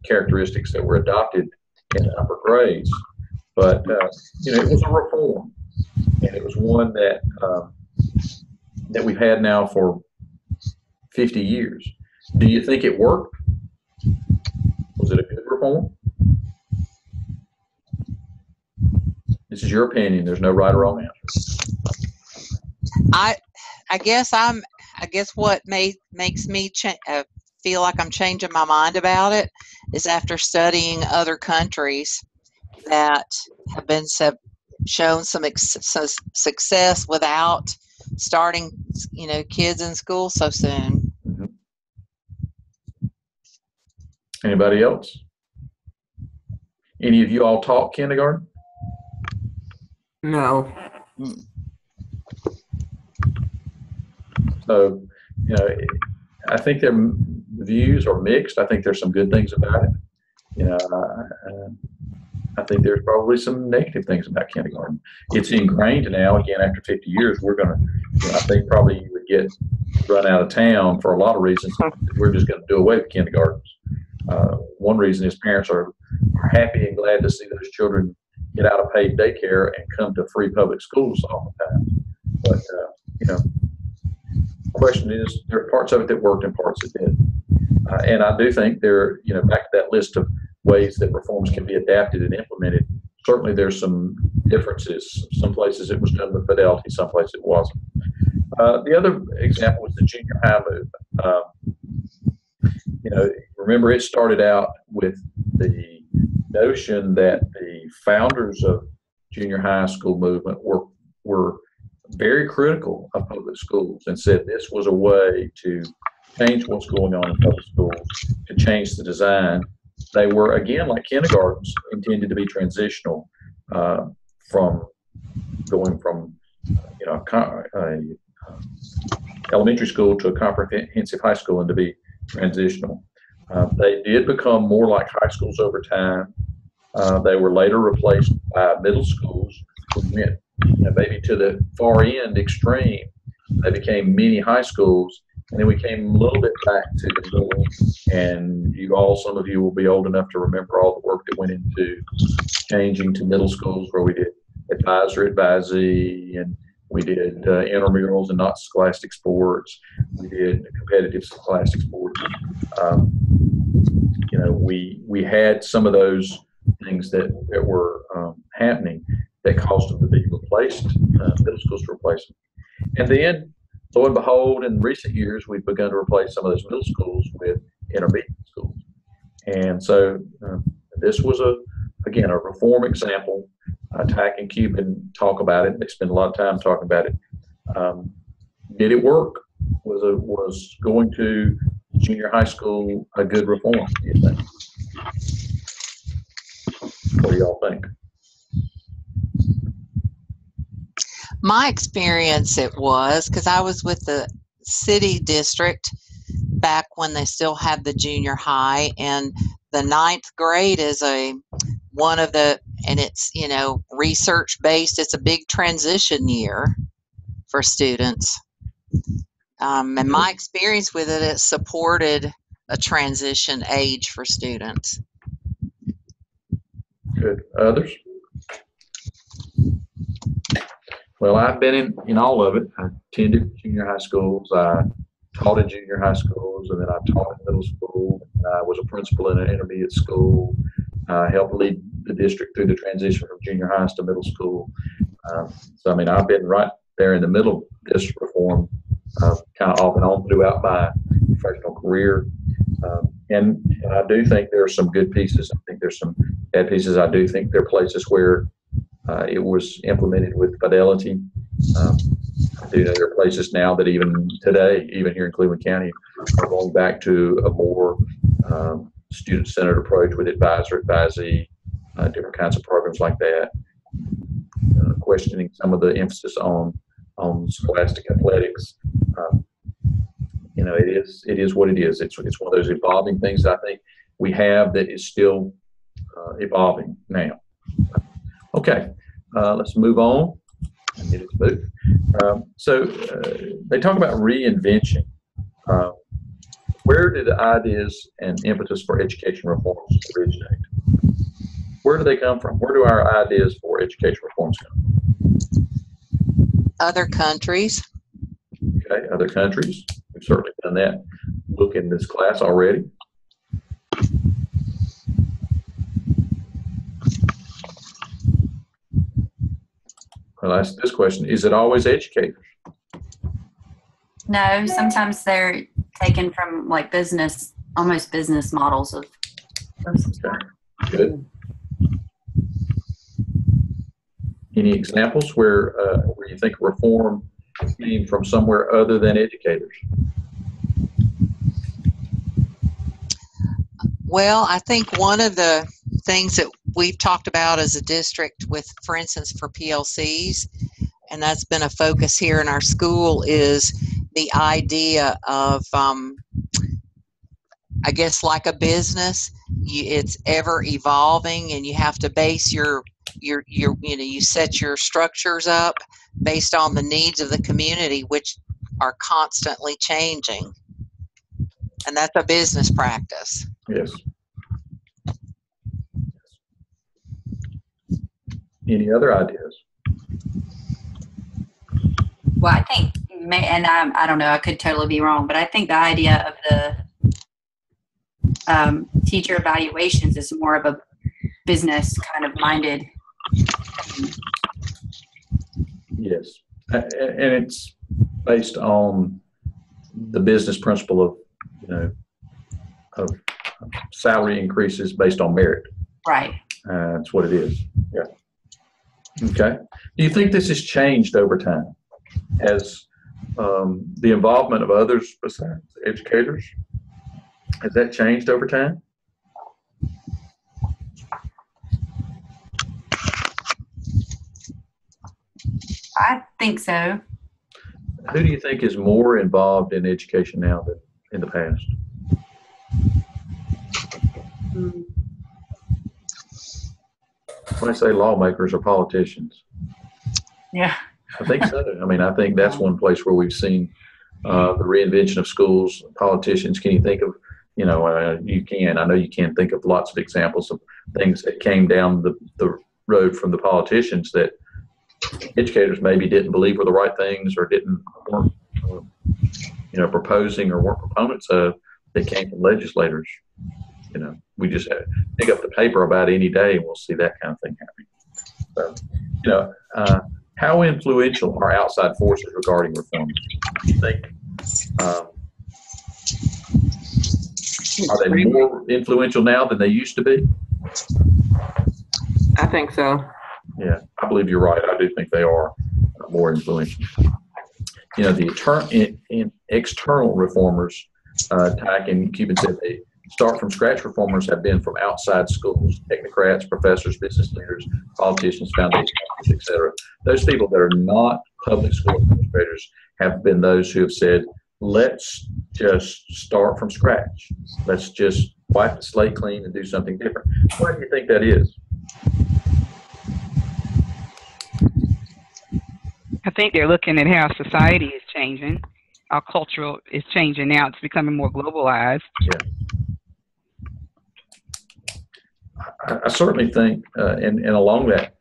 characteristics that were adopted in the upper grades. But it was a reform, and it was one that that we've had now for 50 years. Do you think it worked? Was it a good reform? This is your opinion. There's no right or wrong answer. I guess what makes me feel like I'm changing my mind about it is after studying other countries that have been shown some success without starting, kids in school so soon. Mm-hmm. Anybody else? Any of you all taught kindergarten? No. So, I think their views are mixed. I think there's some good things about it. I think there's probably some negative things about kindergarten. It's ingrained now. Again, after 50 years, we're going to, I think probably you would get run out of town for a lot of reasons. We're just going to do away with kindergartens. One reason is parents are happy and glad to see those children get out of paid daycare and come to free public schools all the time. But, the question is, there are parts of it that worked and parts that didn't. And I do think there, back to that list of ways that reforms can be adapted and implemented, certainly there's some differences. Some places it was done with fidelity, some places it wasn't. The other example was the junior high movement. Remember, it started out with the notion that the founders of junior high school movement were very critical of public schools and said this was a way to change what's going on in public schools, to change the design. They were, again, like kindergartens, intended to be transitional from going from elementary school to a comprehensive high school and to be transitional. They did become more like high schools over time. They were later replaced by middle schools, which went maybe to the far end extreme. They became mini high schools, and then we came a little bit back to the middle. And some of you will be old enough to remember all the work that went into changing to middle schools, where we did advisee, and we did intramurals and not scholastic sports. We did competitive scholastic sports. We had some of those things that were happening that caused them to be replaced, middle schools to replace them. And then, lo and behold, in recent years, we've begun to replace some of those middle schools with intermediate schools. And so this was, a reform example. TAC and Cuban talk about it. They spend a lot of time talking about it. Did it work? Was going to junior high school a good reform, do you think? What do y'all think? My experience, it was, because I was with the city district back when they still had the junior high, and the 9th grade is and it's, research based. It's a big transition year for students. And my experience with it supported a transition age for students. Good. Others? Well, I've been in all of it. I attended junior high schools. I taught in junior high schools, and then I taught in middle school. I was a principal in an intermediate school. I helped lead the district through the transition from junior highs to middle school. I've been right there in the middle of this reform, kind of off and on throughout my professional career. And I do think there are some good pieces. I think there's some bad pieces. I do think there are places where it was implemented with fidelity. I do know there are places now that even today, even here in Cleveland County, are going back to a more student-centered approach with advisee, different kinds of programs like that. Questioning some of the emphasis on scholastic athletics. It is what it is. It's one of those evolving things that I think we have that is still evolving now. Okay, let's move on. I need to move. So they talk about reinvention. Where did the ideas and impetus for education reforms originate? Where do they come from? Where do our ideas for education reforms come from? Other countries. Okay, other countries. We've certainly done that. Look in this class already. I'll ask this question. Is it always educators? No, sometimes they're taken from like business, almost business models of. Okay, good. Any examples where you think reform came from somewhere other than educators? Well, I think one of the things that we've talked about as a district with, for instance, for PLCs, and that's been a focus here in our school, is the idea of, I guess, like a business, it's ever evolving, and you have to base you set your structures up based on the needs of the community, which are constantly changing. And that's a business practice. Yes. Any other ideas? Well, I think, and I don't know, I could totally be wrong, but I think the idea of the teacher evaluations is more of a business kind of minded. Yes, and it's based on the business principle of, of salary increases based on merit. Right. That's what it is. Yeah. Okay. Do you think this has changed over time? Has the involvement of others besides educators, has that changed over time? I think so. Who do you think is more involved in education now than in the past? When I say lawmakers or politicians. Yeah. I think so. I mean, I think that's one place where we've seen the reinvention of schools. Politicians, can you think of, you know I know you can think of lots of examples of things that came down the road from the politicians that educators maybe didn't believe were the right things or weren't proposing or weren't proponents of. They came from legislators. We just have to pick up the paper about any day and we'll see that kind of thing happening. So, how influential are outside forces regarding reform? Do you think, are they more influential now than they used to be? I think so. Yeah, I believe you're right. I do think they are more influential. The external reformers, Tyke and Cuban said they start from scratch reformers have been from outside schools, technocrats, professors, business leaders, politicians, foundation members, etc. Those people that are not public school administrators have been those who have said, let's just start from scratch. Let's just wipe the slate clean and do something different. Why do you think that is? I think they're looking at how society is changing. Our culture is changing now. It's becoming more globalized. Yeah. I certainly think, and along that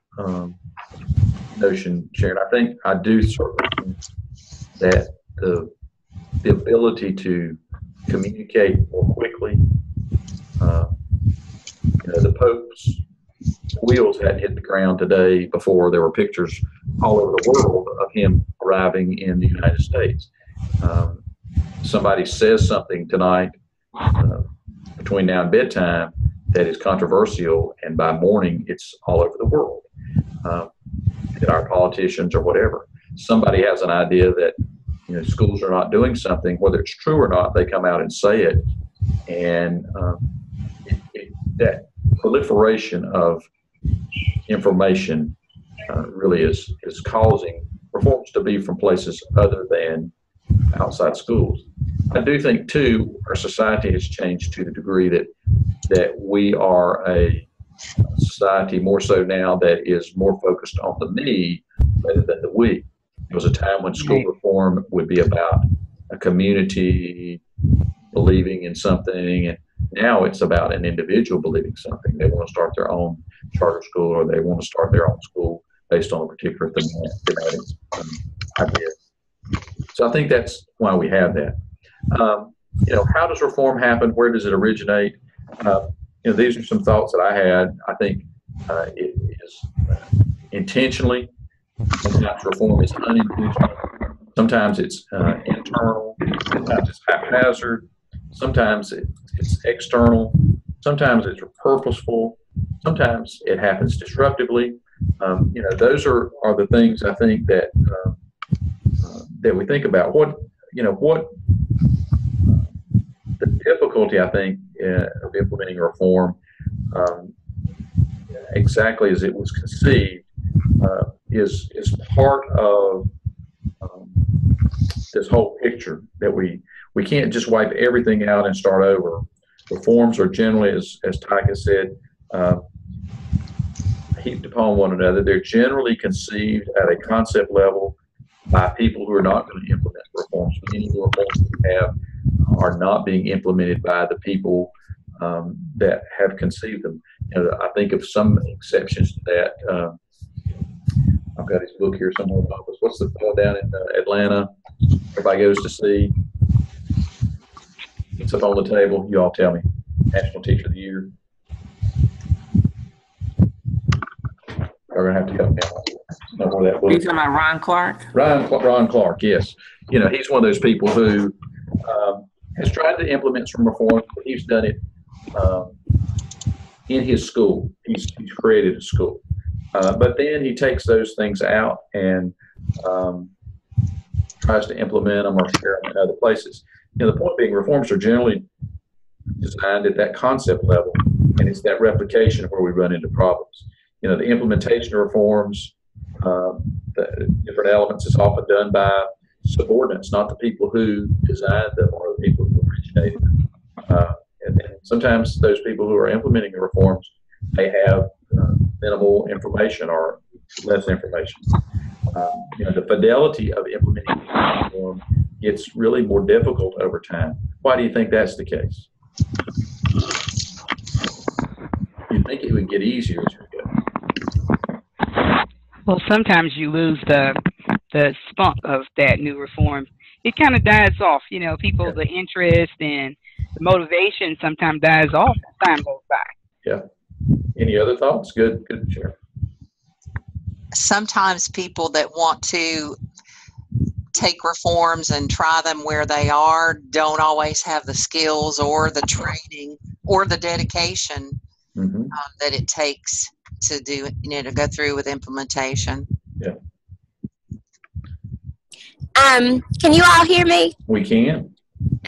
notion, Sharon, I do certainly think that the ability to communicate more quickly, the Pope's wheels hadn't hit the ground today before there were pictures all over the world of him arriving in the United States. Somebody says something tonight between now and bedtime that is controversial, and by morning it's all over the world. That our politicians or whatever, somebody has an idea that schools are not doing something, whether it's true or not, they come out and say it, and that proliferation of information really is causing reforms to be from places other than outside schools. I do think too our society has changed to the degree that we are a society more so now that is more focused on the me rather than the we. There was a time when school reform would be about a community believing in something, and now it's about an individual believing something. They want to start their own charter school, or they want to start their own school based on a particular thematic idea. So I think that's why we have that. How does reform happen? Where does it originate? These are some thoughts that I had. I think it is intentionally. Sometimes reform is unintentional. Sometimes it's internal. Sometimes it's haphazard. Sometimes it's external. Sometimes it's purposeful. Sometimes it happens disruptively. Those are the things I think that we think about. What the difficulty, I think, of implementing reform exactly as it was conceived is part of this whole picture, that we can't just wipe everything out and start over. Reforms are generally, as Tyka said, heaped upon one another. They're generally conceived at a concept level by people who are not going to implement reforms. Many of the reforms we have are not being implemented by the people that have conceived them. I think of some exceptions to that. I've got his book here somewhere in the office. What's the fellow down in Atlanta everybody goes to see? It's up on the table. You all tell me. National Teacher of the Year. You're going to have to help me out. Know where that book. Are you talking about Ron Clark? Ron Clark, yes. He's one of those people who has tried to implement some reform, but he's done it in his school. He's created a school. But then he takes those things out and tries to implement them or share them in other places. The point being, reforms are generally designed at that concept level, and it's that replication where we run into problems. The implementation of reforms, the different elements, is often done by subordinates, not the people who designed them or the people who originated them. And then sometimes those people who are implementing the reforms may have minimal information or less information. The fidelity of implementing reform gets really more difficult over time. Why do you think that's the case? You think it would get easier as we go? Well, sometimes you lose the spunk of that new reform. It kind of dies off. People, the interest and the motivation sometimes dies off as time goes by. Yeah. Any other thoughts? Good, Sharon. Sometimes people that want to take reforms and try them where they are don't always have the skills or the training or the dedication that it takes to do, to go through with implementation. Yeah. Can you all hear me? We can.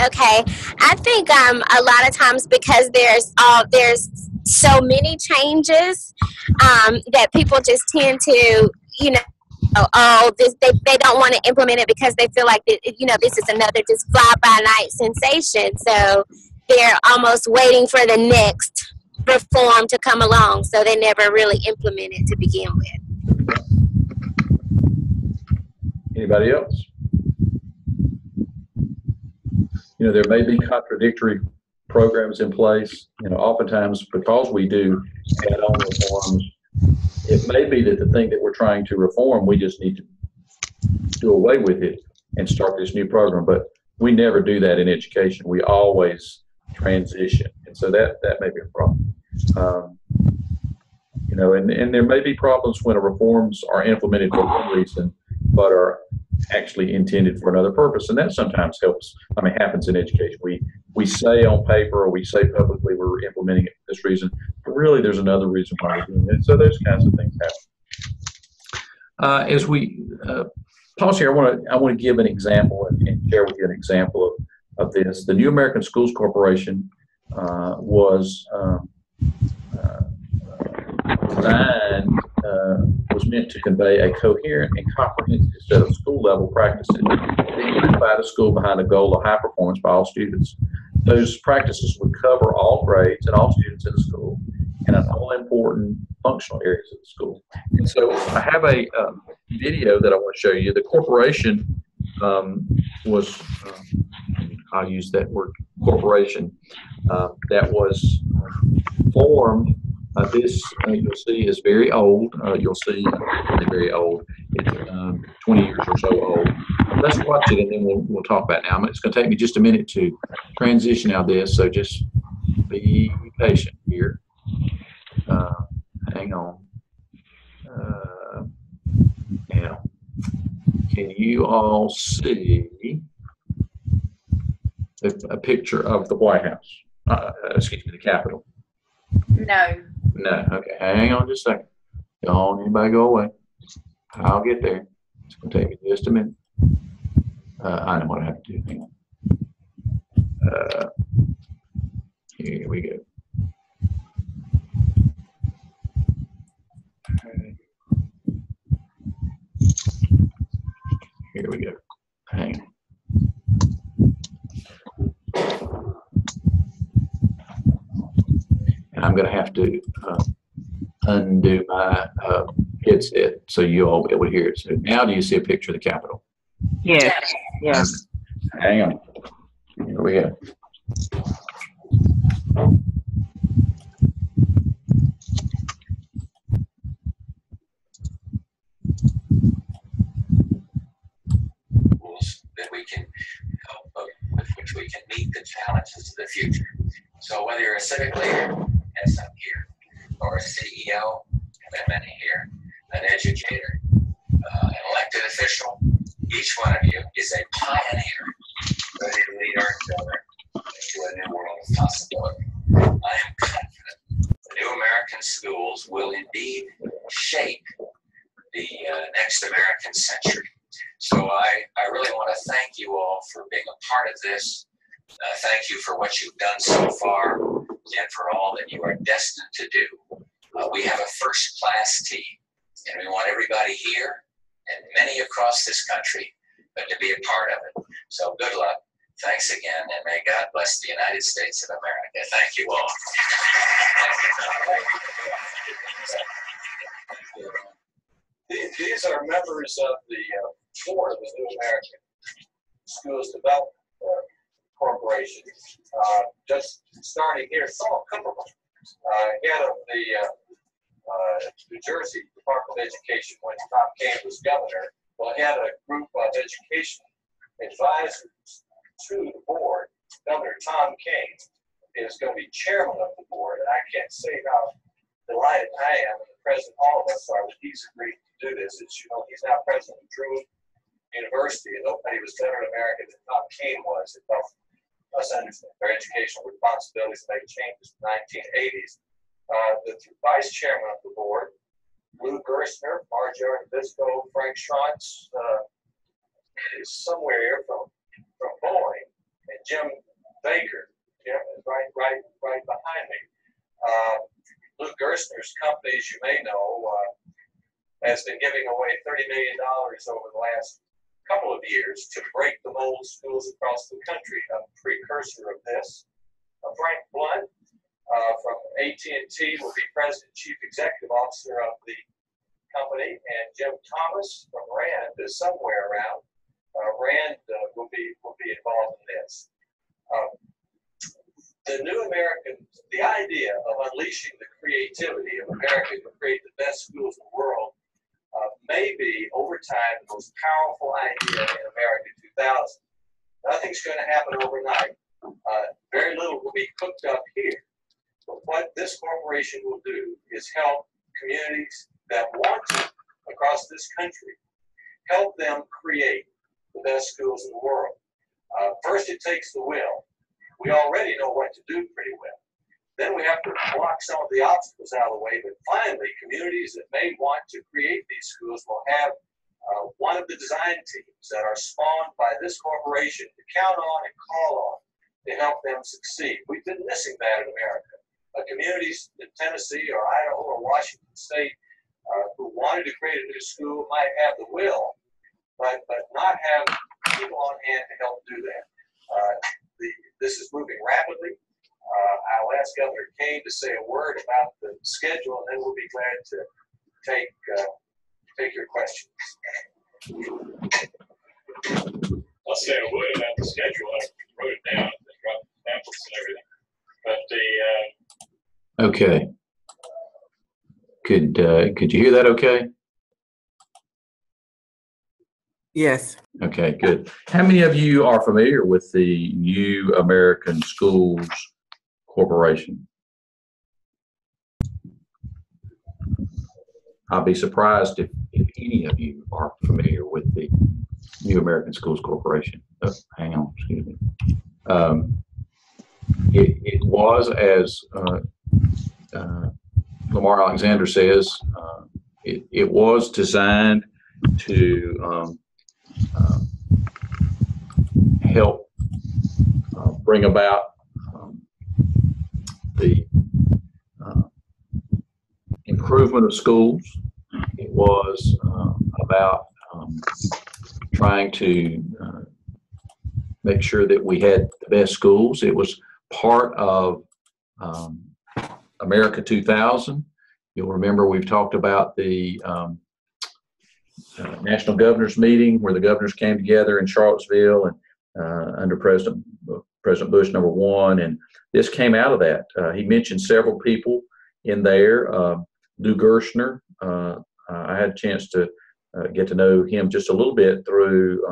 Okay. I think a lot of times, because there's so many changes that people just tend to, they don't want to implement it because they feel like this is another just fly by night sensation. So they're almost waiting for the next reform to come along, so they never really implement it to begin with. Anybody else? There may be contradictory programs in place. Oftentimes, because we do add-on reforms, it may be that the thing that we're trying to reform, we just need to do away with it and start this new program. But we never do that in education. We always transition, and so that may be a problem. And there may be problems when reforms are implemented for one reason, but are actually intended for another purpose, and that sometimes helps. Happens in education. We say on paper or we say publicly we're implementing it for this reason, but really there's another reason why we're doing it. So those kinds of things happen. As we pause here, I want to give an example and share with you an example of this. The New American Schools Corporation was designed. Was meant to convey a coherent and comprehensive set of school-level practices by the school behind a goal of high performance by all students. Those practices would cover all grades and all students in the school and in all important functional areas of the school. And so I have video that I want to show you. The corporation was, I'll use that word, corporation, that was formed. This you'll see is very old. You'll see very old. It's 20 years or so old. Let's watch it and then we'll talk about it now. It's going to take me just a minute to transition out of this, so just be patient here. Hang on. Now, can you all see a picture of the White House? Excuse me, the Capitol. No. No. Okay. Hang on just a second. Don't anybody go away. I'll get there. It's going to take me just a minute. I know what I have to do. Hang on. Here we go. Here we go. Hang on. And I'm going to have to undo my headset so you all will be able to hear it. So now do you see a picture of the Capitol? Yes. Yes. Hang on. Here we go. That we can help, with which we can meet the challenges of the future. So whether you're a civic leader, as I'm here, or a CEO, and many here, an educator, an elected official, each one of you is a pioneer ready to lead our children into a new world of possibility. I am confident the new American schools will indeed shape the next American century. So I really want to thank you all for being a part of this. Thank you for what you've done so far and for all that you are destined to do. We have a first-class team, and we want everybody here and many across this country to be a part of it. So good luck. Thanks again, and may God bless the United States of America. Thank you all. These are members of the board of the New American Schools Development Corporation. Just starting here, Saul Cooperman, head of the New Jersey Department of Education when Tom Kean was governor. Well, he had a group of education advisors to the board. Governor Tom Kean is going to be chairman of the board, and I can't say how delighted I am, and the president, all of us are, that he's agreed to do this. As you know, he's now president of Drew University, and nobody was better in America than Tom Kean was. It helped us understand their educational responsibilities and make changes in the 1980s. The vice chairman of the board, Lou Gerstner, Marjorie Bisco, Frank Schrantz, is somewhere here from Boeing, and Jim Baker. Jim is right behind me. Lou Gerstner's company, as you may know, has been giving away $30 million over the last couple of years to break the mold schools across the country. A precursor of this, Frank Blunt from AT&T will be president and chief executive officer of the company, and Jim Thomas from RAND is somewhere around. RAND will be involved in this. The New American, the idea of unleashing the creativity of America to create the best schools in the world may be, over time, the most powerful idea in America 2000. Nothing's going to happen overnight. Very little will be cooked up here. But what this corporation will do is help communities that want to, across this country, help them create the best schools in the world. First, it takes the will. We already know what to do pretty well. Then we have to block some of the obstacles out of the way, but finally, communities that may want to create these schools will have one of the design teams that are spawned by this corporation to count on and call on to help them succeed. We've been missing that in America. Communities in Tennessee or Idaho or Washington State who wanted to create a new school might have the will, but not have people on hand to help do that. This is moving rapidly. I'll ask Governor Kean to say a word about the schedule, and then we'll be glad to take take your questions. I'll say I would about the schedule. I wrote it down, dropped the pamphlets and everything. But Okay. Could you hear that okay? Yes. Okay, good. How many of you are familiar with the New American Schools Corporation? I'll be surprised if any of you are familiar with the New American Schools Corporation. Oh, hang on, excuse me. It was, as Lamar Alexander says, it was designed to help bring about the improvement of schools. It was about trying to make sure that we had the best schools. It was part of America 2000. You'll remember we've talked about the National Governors Meeting, where the governors came together in Charlottesville and under President Bush #1, and this came out of that. He mentioned several people in there. Lou Gershner, I had a chance to get to know him just a little bit through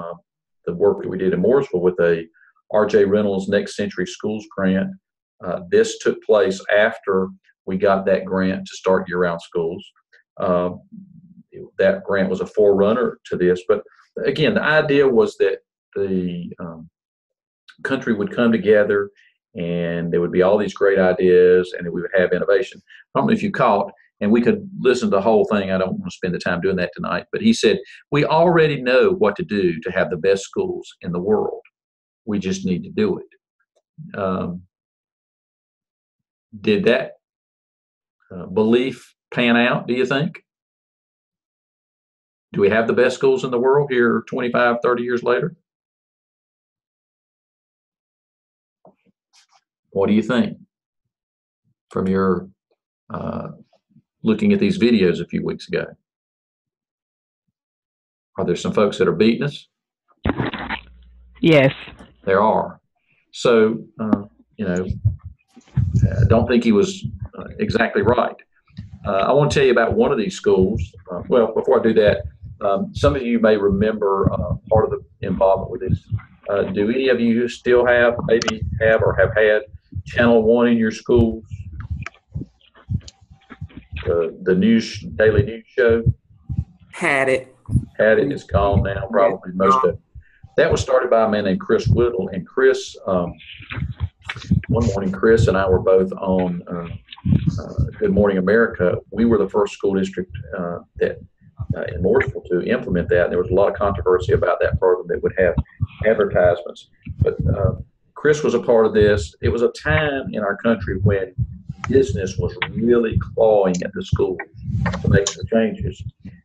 the work that we did in Mooresville with a R.J. Reynolds Next Century Schools grant. This took place after we got that grant to start year-round schools. That grant was a forerunner to this, but again, the idea was that the country would come together and there would be all these great ideas and that we would have innovation. I don't know if you caught, and we could listen to the whole thing. I don't want to spend the time doing that tonight, but he said, we already know what to do to have the best schools in the world. We just need to do it. Did that belief pan out, do you think? Do we have the best schools in the world here 25, 30 years later? What do you think from your looking at these videos a few weeks ago? Are there some folks that are beating us? Yes. There are. So, I don't think he was exactly right. I want to tell you about one of these schools. Well, before I do that, some of you may remember part of the involvement with this. Do any of you still maybe have or have had Channel 1 in your schools? The daily news show? Had it. It's gone now, probably most of it. That was started by a man named Chris Whittle. And Chris, one morning, Chris and I were both on Good Morning America. We were the first school district in Mooresville to implement that. And there was a lot of controversy about that program that would have advertisements. But Chris was a part of this. It was a time in our country when business was really clawing at the schools to make the changes.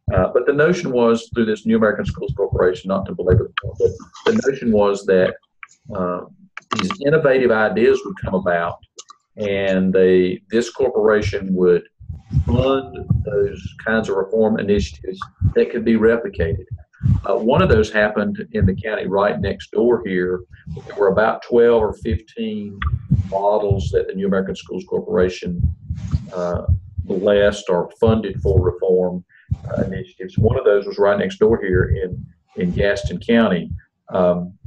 But the notion was, through this New American Schools Corporation, not to belabor the point, but the notion was that these innovative ideas would come about, and this corporation would fund those kinds of reform initiatives that could be replicated. One of those happened in the county right next door here. There were about 12 or 15 models that the New American Schools Corporation blessed or funded for reform initiatives. One of those was right next door here in Gaston County. I'm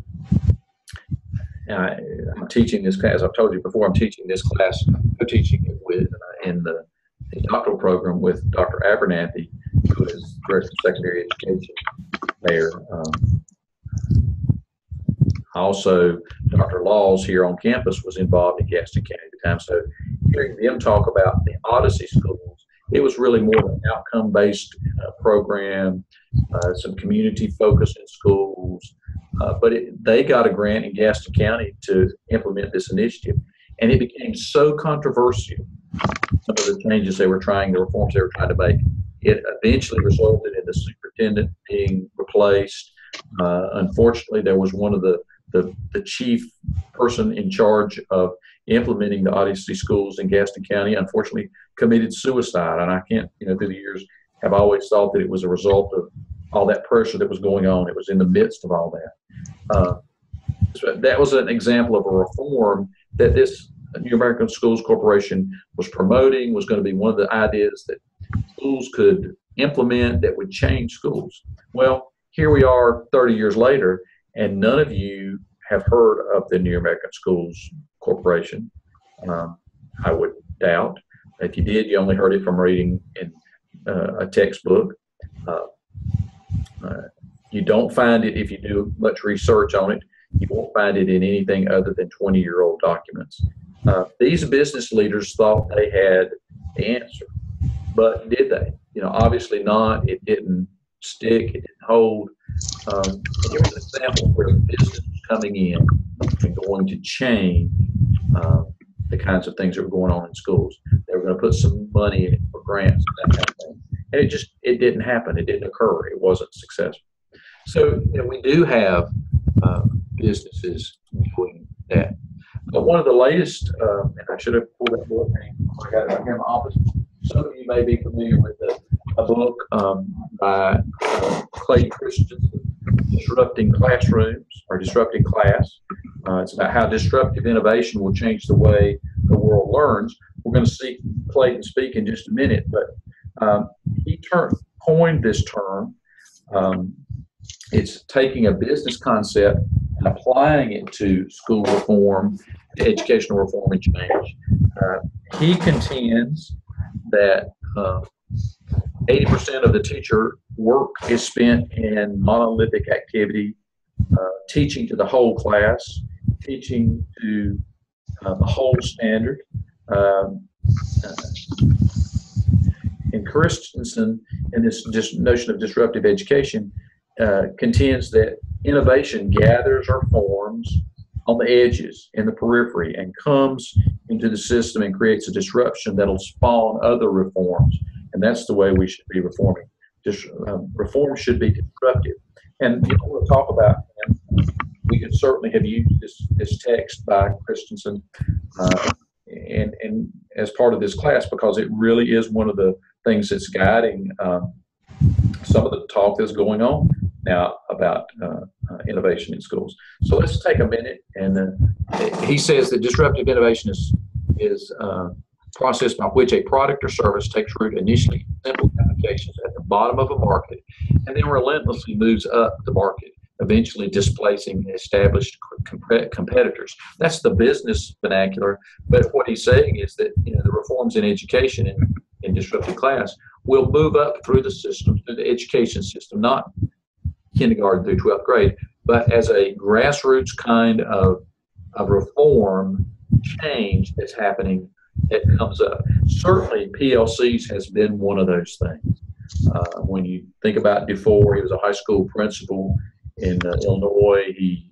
teaching this class, as I've told you before, I'm teaching this class, I'm teaching it with in the doctoral program with Dr. Abernathy, who is Director of Secondary Education there. Also, Dr. Laws here on campus was involved in Gaston County at the time. So hearing them talk about the Odyssey schools, it was really more of an outcome-based program, some community focus in schools. But they got a grant in Gaston County to implement this initiative. And it became so controversial, some of the changes they were trying, the reforms they were trying to make. It eventually resulted in the superintendent being replaced. Unfortunately, there was one of the chief person in charge of implementing the Odyssey schools in Gaston County, unfortunately committed suicide. And I can't, through the years, have always thought that it was a result of all that pressure that was going on. It was in the midst of all that. So that was an example of a reform that this New American Schools Corporation was promoting, was going to be one of the ideas that schools could implement that would change schools. Well, here we are 30 years later, and none of you have heard of the New American Schools Corporation. I would doubt. If you did, you only heard it from reading in a textbook. You don't find it, if you do much research on it, you won't find it in anything other than 20-year-old documents. These business leaders thought they had the answer, but did they? Obviously not. It didn't stick. It didn't hold. Here was an example where the business was coming in and going to change the kinds of things that were going on in schools. They were going to put some money in it for grants and that kind of thing. And it didn't happen. It didn't occur. It wasn't successful. So we do have businesses doing that. But one of the latest, and I should have pulled that book. I got it right here in my office. Some of you may be familiar with a book by Clay Christensen, Disrupting Classrooms or Disrupting Class. It's about how disruptive innovation will change the way the world learns. We're going to see Clayton speak in just a minute, but he coined this term. It's taking a business concept and applying it to school reform, educational reform and change. He contends that 80% of the teacher work is spent in monolithic activity, teaching to the whole class, teaching to the whole standard. And Christensen, in this notion of disruptive education, contends that innovation gathers or forms on the edges, in the periphery, and comes into the system and creates a disruption that'll spawn other reforms. And that's the way we should be reforming. Reform should be disruptive. And we'll talk about, we could certainly have used this text by Christensen and as part of this class, because it really is one of the things that's guiding some of the talk that's going on now about innovation in schools. So let's take a minute. And he says that disruptive innovation is a process by which a product or service takes root initially in simple applications at the bottom of a market and then relentlessly moves up the market, eventually displacing established competitors. That's the business vernacular. But what he's saying is that the reforms in education and in disruptive class will move up through the system, through the education system, not kindergarten through 12th grade, but as a grassroots kind of reform change that's happening that comes up. Certainly PLCs has been one of those things. When you think about DeFore, he was a high school principal in Illinois. He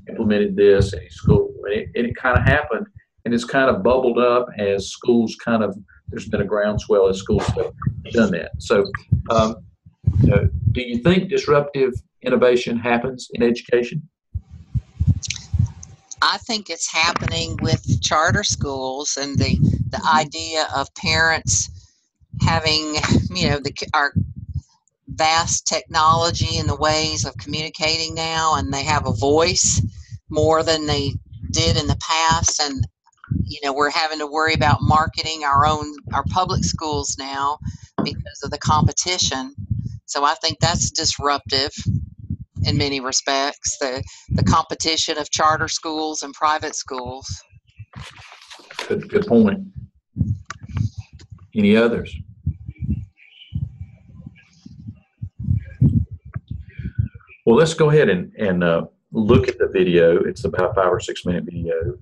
implemented this in his school, and it kind of happened, and it's kind of bubbled up as schools there's been a groundswell as schools have done that. So do you think disruptive innovation happens in education? I think it's happening with charter schools and the idea of parents having, our vast technology and the ways of communicating now, and they have a voice more than they did in the past. And, we're having to worry about marketing our public schools now because of the competition. So I think that's disruptive in many respects, the competition of charter schools and private schools. Good point. Any others? Well, let's go ahead and look at the video. It's about a 5 or 6 minute video,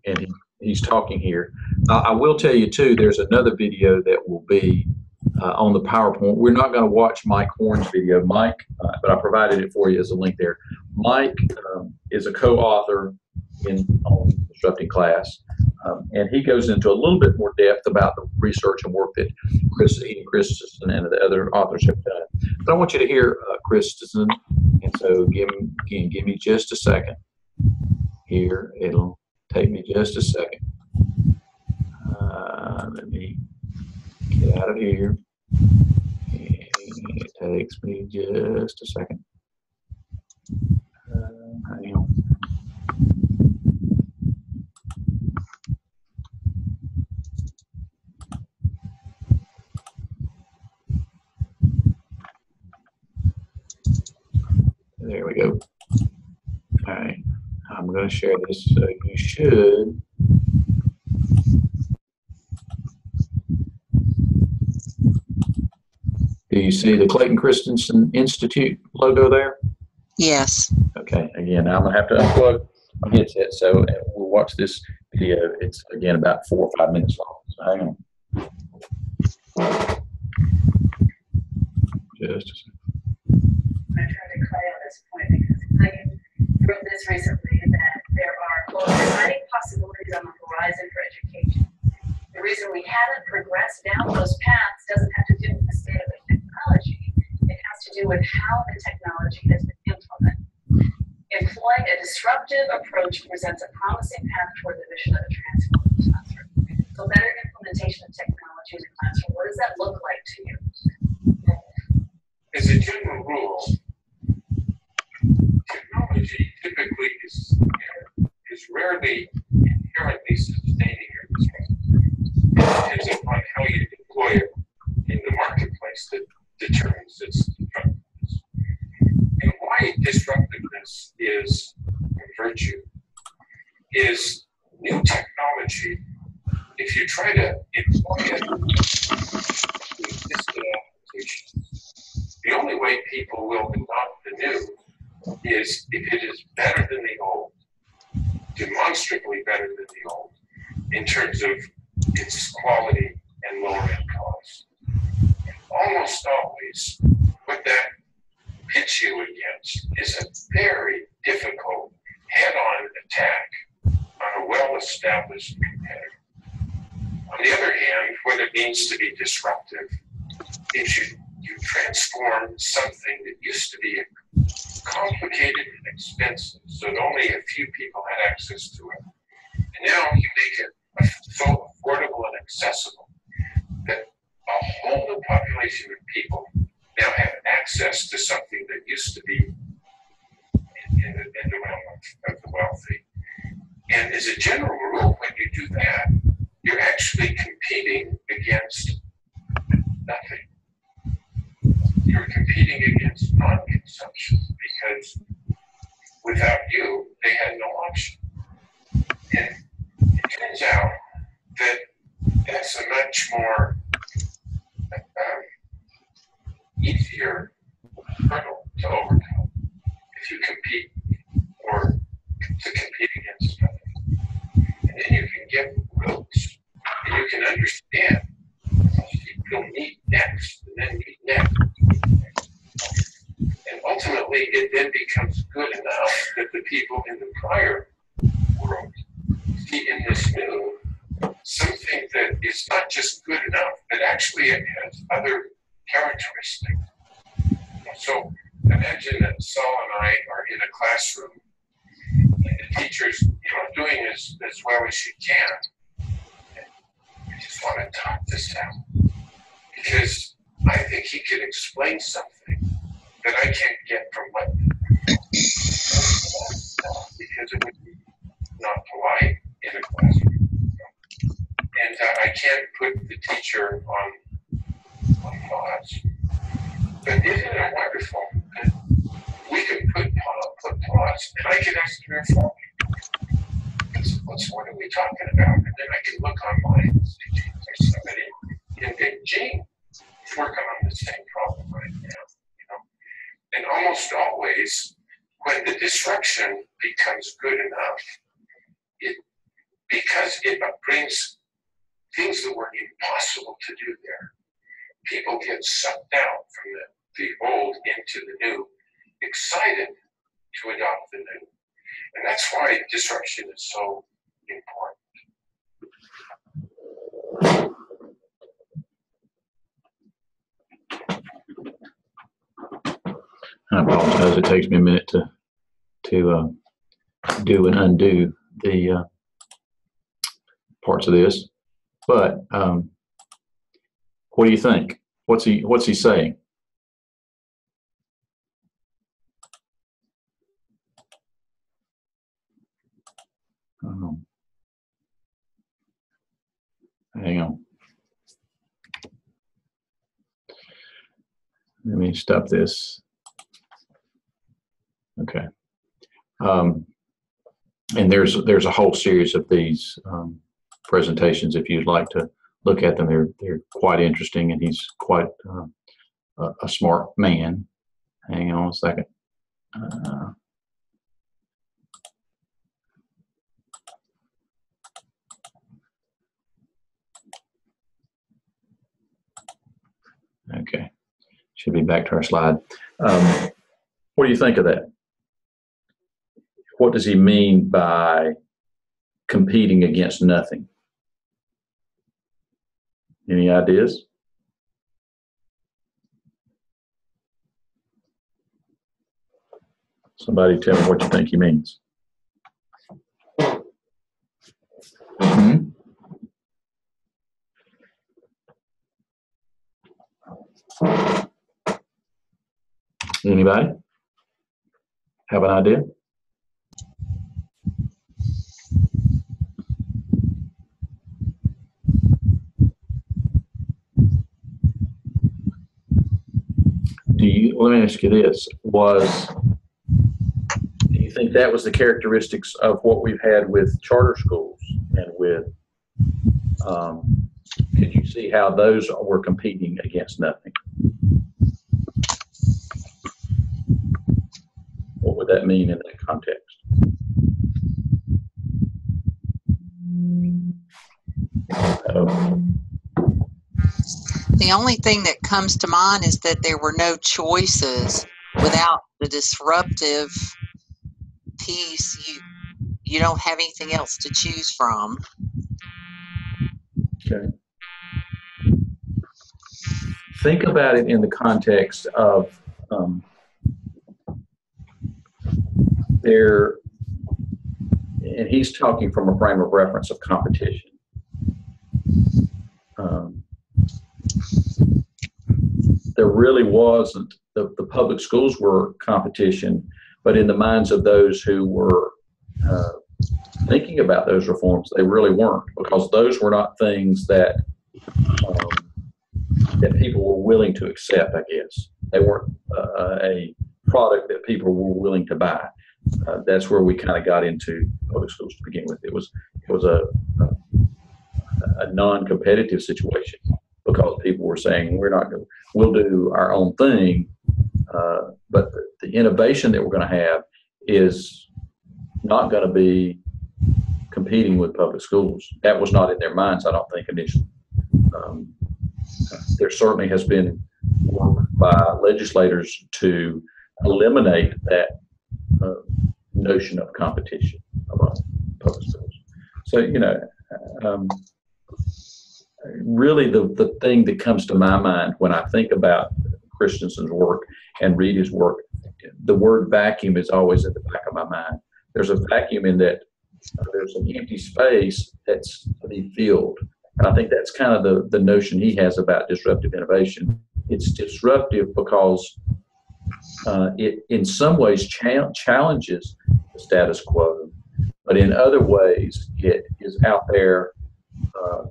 and he's talking here. I will tell you too, there's another video that will be on the PowerPoint. We're not going to watch Mike Horn's video, but I provided it for you as a link there. Mike is a co-author on Disrupting Class, and he goes into a little bit more depth about the research and work that Christensen and the other authors have done. But I want you to hear Christensen, and so give me just a second. Here, it'll take me just a second. Let me get out of here. It takes me just a second. Hang on. There we go. All right, I'm going to share this, so you should. Do you see the Clayton Christensen Institute logo there? Yes. Okay, again, I'm going to have to unplug my headset, so we'll watch this video. It's, again, about 4 or 5 minutes long, so hang on. Just a second. I try to Clay on this point because Clay wrote this recently that there are quote, exciting possibilities on the horizon for education. The reason we haven't progressed down those paths doesn't have to do with the state of the technology. It has to do with how the technology has been implemented. Employing a disruptive approach presents a promising path toward the vision of a transformative classroom. So better implementation of technology in the classroom, what does that look like to you? As a general rule, technology typically is rarely inherently sustaining or disruptive. It depends upon how you deploy it in the marketplace that determines its disruptiveness. And why disruptiveness is a virtue is new technology. If you try to employ it in existing applications, the only way people will adopt the new is if it is better than the old, demonstrably better than the old, in terms of its quality and lowering cost. And almost always, what that pits you against is a very difficult head-on attack on a well-established competitor. On the other hand, what it means to be disruptive is you transform something that used to be complicated and expensive, so that only a few people had access to it. And now you make it so affordable and accessible that a whole new population of people now have access to something that used to be in the realm of the wealthy. And as a general rule, when you do that, you're actually competing against nothing. You're competing against non-consumption because without you, they had no option. And it turns out that that's a much more easier hurdle to overcome if you compete or to compete against nothing. And then you can get roots and you can understand you'll need next and then need next. And ultimately, it then becomes good enough that the people in the prior world see in this new something that is not just good enough, but actually it has other characteristics. So imagine that Saul and I are in a classroom and the teacher's doing as well as she can. And I just want to talk this out because I think he could explain something that I can't get from what because it would be not polite in a classroom. And I can't put the teacher on pause. But isn't it wonderful that we can put pause and I can ask her for what are we talking about? And then I can look online and see there's somebody in Beijing who's working on the same problem right now. And almost always, when the disruption becomes good enough, because it brings things that were impossible to do there. People get sucked out from the old into the new, excited to adopt the new. And that's why disruption is so important. I apologize. It takes me a minute to do and undo the parts of this. But what do you think? What's he saying? Hang on. Let me stop this. Okay. And there's a whole series of these presentations. If you'd like to look at them, they're quite interesting, and he's quite a smart man. Hang on a second. Okay, should be back to our slide. What do you think of that? What does he mean by competing against nothing? Any ideas? Somebody tell me what you think he means. Mm-hmm. Anybody have an idea? Let me ask you this, do you think that was the characteristics of what we've had with charter schools and with, could you see how those were competing against nothing? What would that mean in that context? The only thing that comes to mind is that there were no choices. Without the disruptive piece, you don't have anything else to choose from. Okay. Think about it in the context of and he's talking from a frame of reference of competition. There really wasn't, the public schools were competition, but in the minds of those who were thinking about those reforms, they really weren't, because those were not things that that people were willing to accept, I guess. They weren't a product that people were willing to buy. That's where we kind of got into public schools to begin with. It was a non-competitive situation, because people were saying, we'll do our own thing, but the innovation that we're going to have is not going to be competing with public schools. That was not in their minds, I don't think, initially. There certainly has been work by legislators to eliminate that notion of competition among public schools. So, really the thing that comes to my mind when I think about Christensen's work and read his work, the word vacuum is always at the back of my mind. There's a vacuum in that there's an empty space that's to be filled. And I think that's kind of the notion he has about disruptive innovation. It's disruptive because it in some ways challenges the status quo, but in other ways it is out there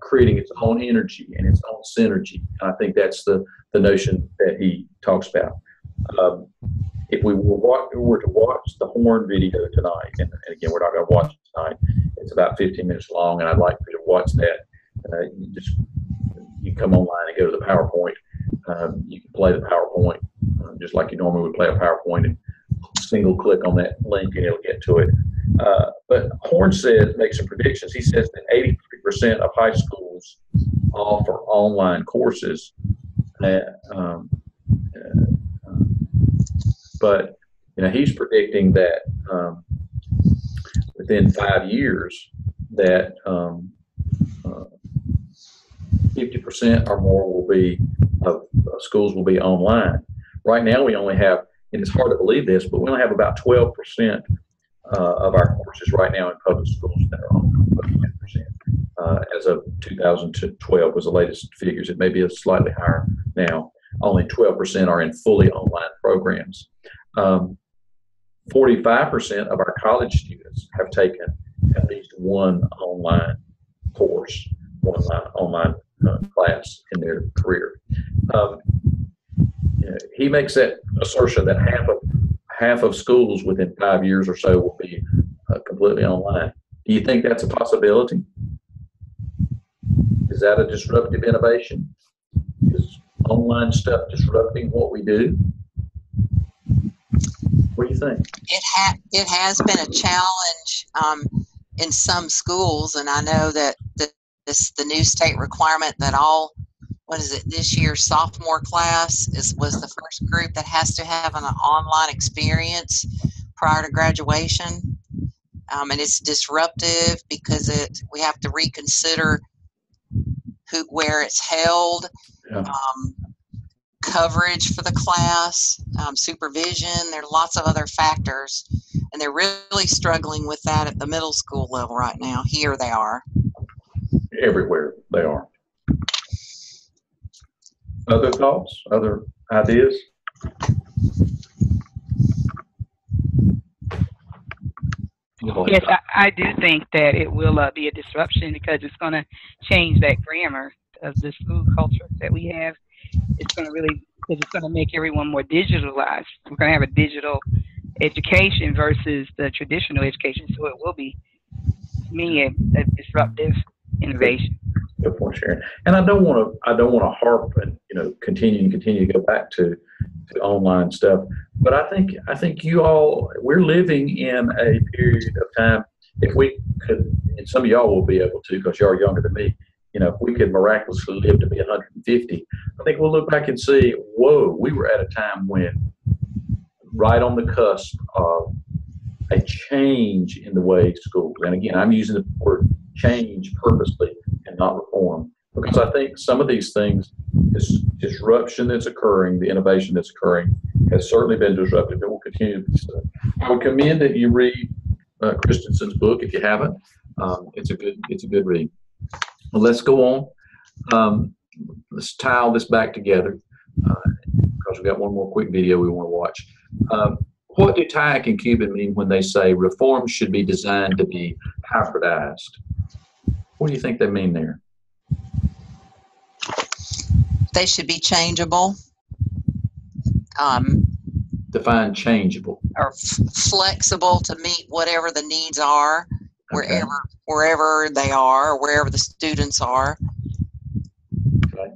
creating its own energy and its own synergy. And I think that's the notion that he talks about. If we were to watch the Horn video tonight, and again, we're not going to watch it tonight, it's about 15 minutes long, and I'd like for you to watch that. You come online and go to the PowerPoint. You can play the PowerPoint just like you normally would play a PowerPoint, and single click on that link and it'll get to it. But Horn makes some predictions. He says that 83% of high schools offer online courses. But he's predicting that within 5 years that 50% or more of schools will be online. Right now we only have, and it's hard to believe this, but we only have about 12% of our courses right now in public schools that are online, 10%. As of 2012 was the latest figures. It may be a slightly higher now. Only 12% are in fully online programs. 45% of our college students have taken at least one online course, one online class in their career. He makes that assertion that half of schools within 5 years or so will be completely online. Do you think that's a possibility? Is that a disruptive innovation? Is online stuff disrupting what we do? What do you think? It has been a challenge in some schools, and I know that the new state requirement that all, this year's sophomore class was the first group that has to have an online experience prior to graduation. And it's disruptive because we have to reconsider where it's held, Yeah. Coverage for the class, supervision. There are lots of other factors, and they're really struggling with that at the middle school level right now. Here they are. Everywhere they are. Other thoughts? Other ideas? Yes, I do think that it will be a disruption because it's going to change that grammar of the school culture that we have. It's going to because it's going to make everyone more digitalized. We're going to have a digital education versus the traditional education, so it will be, to me, a disruptive innovation. Good point, Sharon. And I don't want to harp and continue to go back to online stuff. But I think we're living in a period of time. If we could, and some of y'all will be able to, because y'all are younger than me. If we could miraculously live to be 150, I think we'll look back and see, whoa, we were at a time when, right on the cusp of a change in the way schools. And again, I'm using the word change purposely and not reform, because I think some of these things, this disruption that's occurring, the innovation that's occurring, has certainly been disruptive. It will continue to be so. I would commend that you read Christensen's book if you haven't. It's a good read. Well, let's go on. Let's tie all this back together because we've got one more quick video we want to watch. What do TIAC and Cuban mean when they say reform should be designed to be hybridized? What do you think they mean there? They should be changeable. Define changeable. Or flexible to meet whatever the needs are, wherever they are, or wherever the students are. Okay.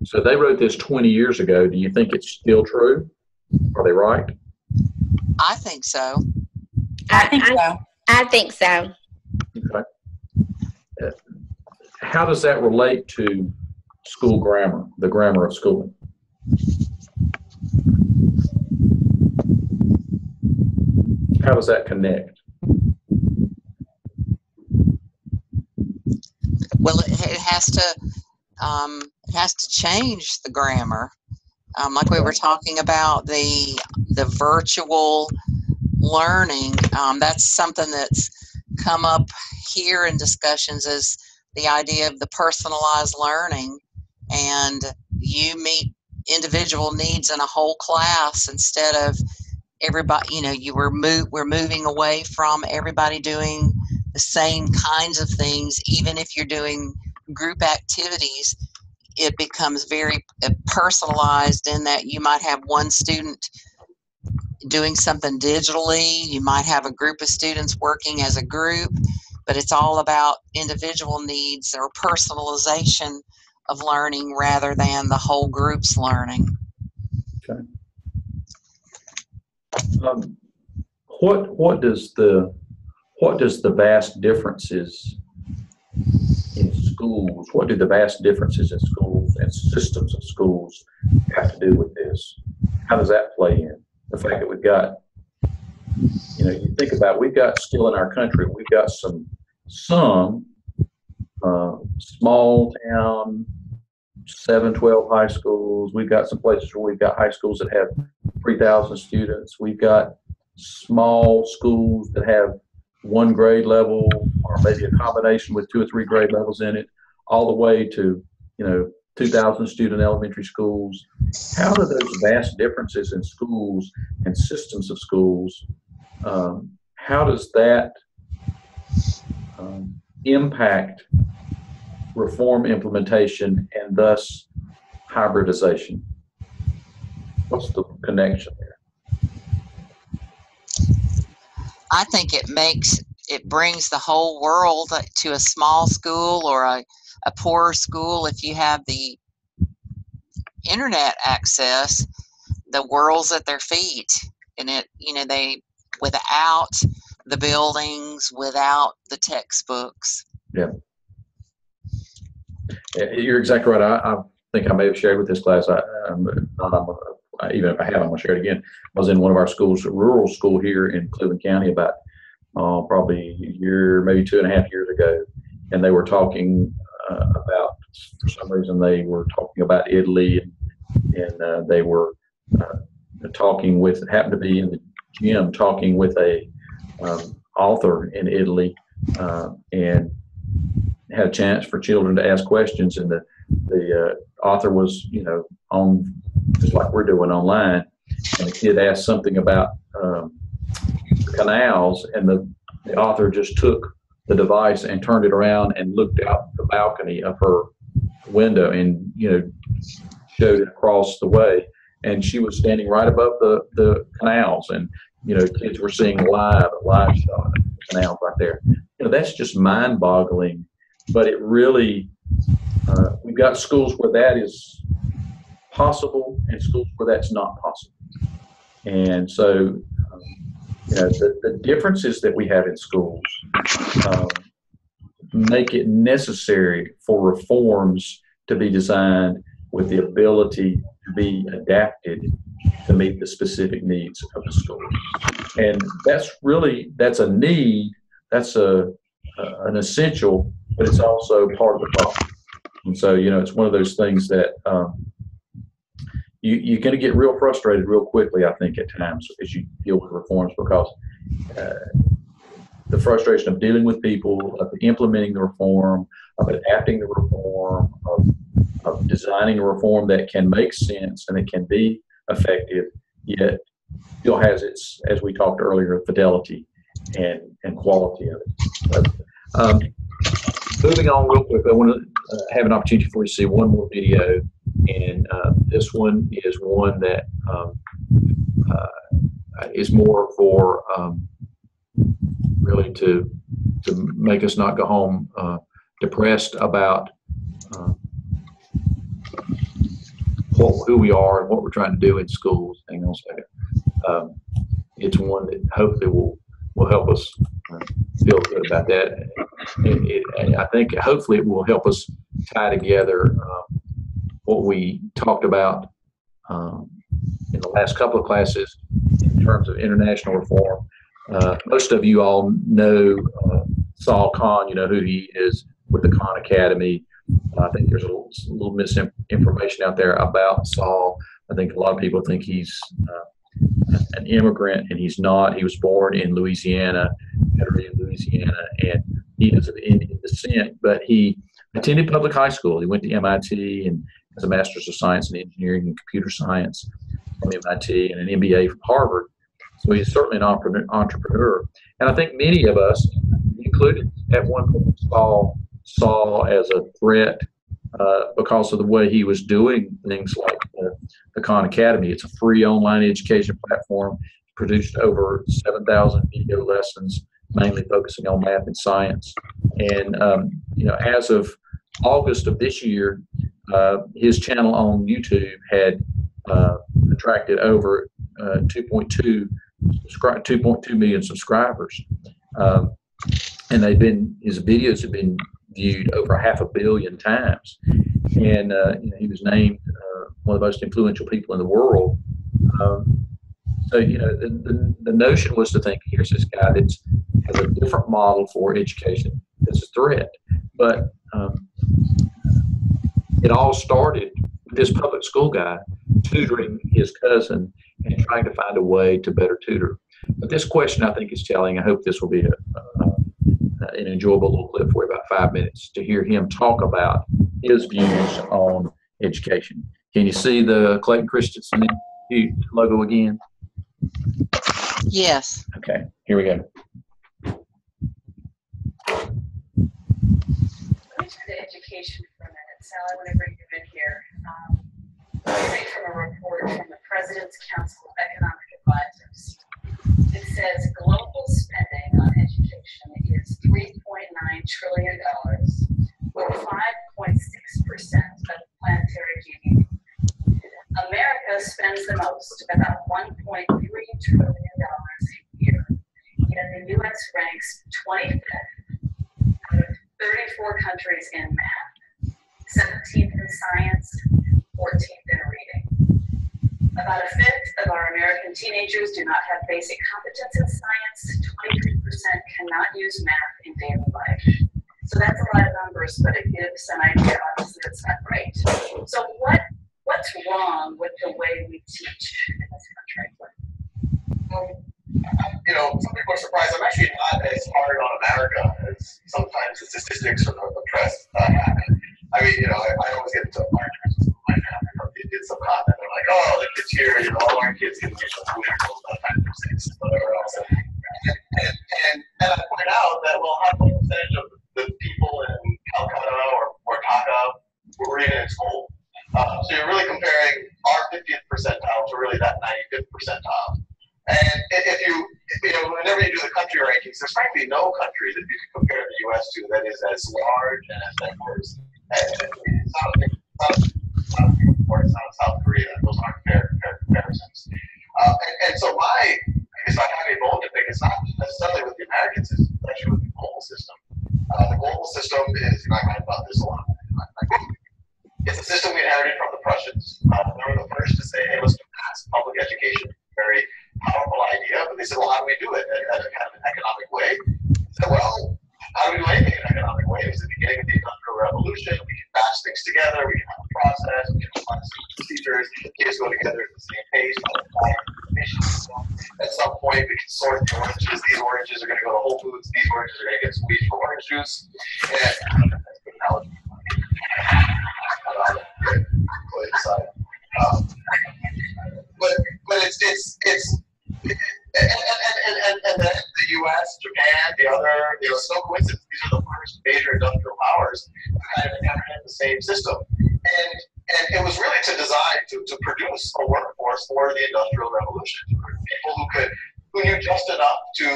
So they wrote this 20 years ago. Do you think it's still true? Are they right? I think so. I think so. I think so. Okay. How does that relate to school grammar, the grammar of schooling? How does that connect? Well, it has to change the grammar. Like we were talking about the virtual learning. That's something that's come up here in discussions, is the idea of the personalized learning, and you meet individual needs in a whole class instead of everybody. We're moving away from everybody doing the same kinds of things. Even if you're doing group activities, it becomes very personalized in that you might have one student doing something digitally. You might have a group of students working as a group, but it's all about individual needs or personalization of learning rather than the whole group's learning. Okay. What does the vast differences in schools, what do the vast differences in schools and systems of schools have to do with this? How does that play in? The fact that we've got, you think about, we've got still in our country, we've got some small town 7-12 high schools. We've got some places where we've got high schools that have 3,000 students. We've got small schools that have one grade level or maybe a combination with 2 or 3 grade levels in it, all the way to 2,000 student elementary schools. How do those vast differences in schools and systems of schools, how does that impact reform implementation and thus hybridization? What's the connection there? I think it brings the whole world to a small school or a poorer school. If you have the internet access, the world's at their feet, and they, without the buildings, without the textbooks. Yeah, you're exactly right. I think I may have shared with this class. Even if I haven't, I'm going to share it again. I was in one of our schools, a rural school here in Cleveland County, about probably a year, maybe 2.5 years ago, and they were talking about, for some reason, they were talking about Italy, and they were talking with, happened to be in the gym, talking with a author in Italy, and had a chance for children to ask questions, and the author was, on, just like we're doing online, and the kid asked something about canals, and the author just took the device and turned it around and looked out the balcony of her window and, showed it across the way, and she was standing right above the canals, and, kids were seeing a live shot of the canals right there. That's just mind-boggling, but it really, we've got schools where that is possible and schools where that's not possible. And so, the differences that we have in schools make it necessary for reforms to be designed with the ability to be adapted to meet the specific needs of the school. And that's a need, that's an essential, but it's also part of the problem. And so, it's one of those things that you're going to get real frustrated real quickly, I think, at times as you deal with reforms, because the frustration of dealing with people, of implementing the reform, of adapting the reform, of designing a reform that can make sense and it can be effective, yet still has its, as we talked earlier, fidelity and quality of it. So, moving on real quick, I want to have an opportunity for you to see one more video, and this one is one that is more for really to make us not go home depressed about who we are and what we're trying to do in schools. Hang on a second. It's one that hopefully will help us feel good about that. And I think hopefully it will help us tie together what we talked about in the last couple of classes in terms of international reform. Most of you all know Saul Kahn, who he is with the Khan Academy. I think there's a little misinformation out there about Saul. I think a lot of people think he's an immigrant, and he's not. He was born in Louisiana, and he is of Indian descent, but he attended public high school. He went to MIT and has a Master's of Science in Engineering and Computer Science from MIT and an MBA from Harvard. So he's certainly an entrepreneur. And I think many of us, included at one point, saw as a threat because of the way he was doing things like the Khan Academy. It's a free online education platform, produced over 7,000 video lessons, mainly focusing on math and science. And, as of August of this year, his channel on YouTube had attracted over 2.2 million subscribers. And his videos have been viewed over 500 million times. And he was named one of the most influential people in the world. So, the notion was to think, here's this guy that has a different model for education that's a threat. But it all started with this public school guy tutoring his cousin and trying to find a way to better tutor. But this question, I think, is telling. I hope this will be an enjoyable little clip for you, about 5 minutes, to hear him talk about his views on education. Can you see the Clayton Christensen logo again? Yes. Okay, here we go. Let me turn to education for a minute. Sal, I want to bring you in here. I read from a report from the President's Council of Economic Advisors. It says global spending on education is $3.9 trillion, or 5.6% of planetary GDP. America spends the most, about $1.3 trillion a year. Yet the U.S. ranks 25th out of 34 countries in math, 17th in science, 14th in reading. About a fifth of our American teenagers do not have basic competence in science. 23% cannot use math in daily life. So that's a lot of numbers, but it gives an idea. Obviously, it's not great. So what's wrong with the way we teach in this country? You know, some people are surprised. I'm actually not as hard on America as sometimes the statistics or the press happen. I mean, you know, I always get into arguments with my family. It's some content. They're like, oh, the kids here, you know, all our kids can get some food and whatever else. And I point out that, well, how much percentage of the people in Calcutta or Dhaka were even in school? So you're really comparing our 50th percentile to really that 95th percentile. And if you know, whenever you do the country rankings, there's frankly no country that you can compare the U.S. to that is as large and as diverse. It's not South Korea. Those aren't fair comparisons. And so if I have a bone to pick, it's not necessarily with the American system, it's actually with the global system. The global system is, and I write about this a lot in my book, it's a system we inherited from the Prussians. They were the first to say, hey, let's do mass public education. Very powerful idea, but they said, well, how do we do it in a kind of an economic way? They said, well, how do we do anything in an economic way? It was the beginning of the Industrial Revolution. We can batch things together. We can have a process. We can apply some procedures. Kids go together at the same pace. At some point, we can sort the oranges. These oranges are going to go to Whole Foods. These oranges are going to get squeezed for orange juice. And that's a good analogy. But it's and then the U.S., Japan, the other, you know, it's no coincidence. These are the first major industrial powers kind of inherited the same system, and it was really to produce a workforce for the Industrial Revolution, people who knew just enough to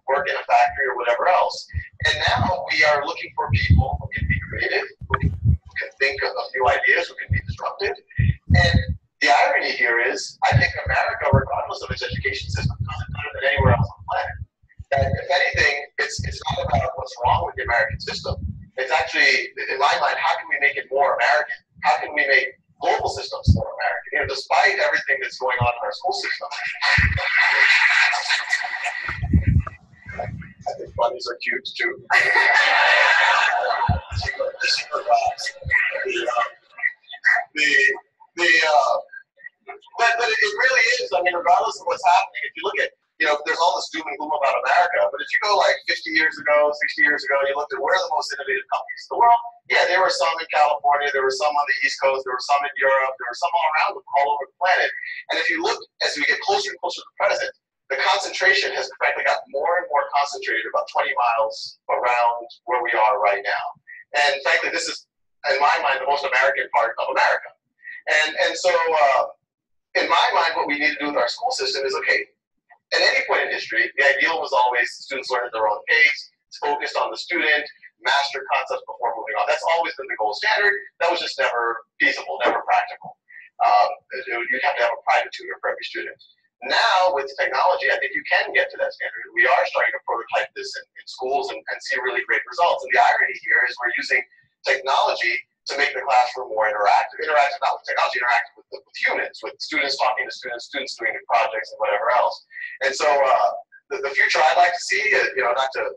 work in a factory or whatever else. And now we are looking for people who can be creative, who can think of new ideas, who can be disruptive. And the irony here is, I think America, regardless of its education system, does it better than anywhere else on the planet. And if anything, it's not about what's wrong with the American system. It's actually, in my mind, how can we make it more American? How can we make global systems more American? You know, despite everything that's going on in our school system. I think bunnies are cute too. But it really is. I mean, regardless of what's happening, if you look at, you know, there's all this doom and gloom about America, but if you go like 50 years ago, 60 years ago, you looked at where are the most innovative companies in the world. Yeah, there were some in California, there were some on the East Coast, there were some in Europe, there were some all around, all over the planet. And if you look, as we get closer and closer to the present, the concentration has frankly gotten more and more concentrated about 20 miles around where we are right now. And frankly, this is, in my mind, the most American part of America. And so, in my mind, what we need to do with our school system is, okay, at any point in history, the ideal was always students learn at their own pace, it's focused on the student, master concepts before moving on. That's always been the gold standard. That was just never feasible, never practical. You'd have to have a private tutor for every student. Now, with technology, I think you can get to that standard. We are starting to prototype this in schools and see really great results. And the irony here is we're using technology to make the classroom more interactive. Interactive not with technology, interactive with humans, with students talking to students, students doing new projects and whatever else. And so the future I'd like to see, you know, not to,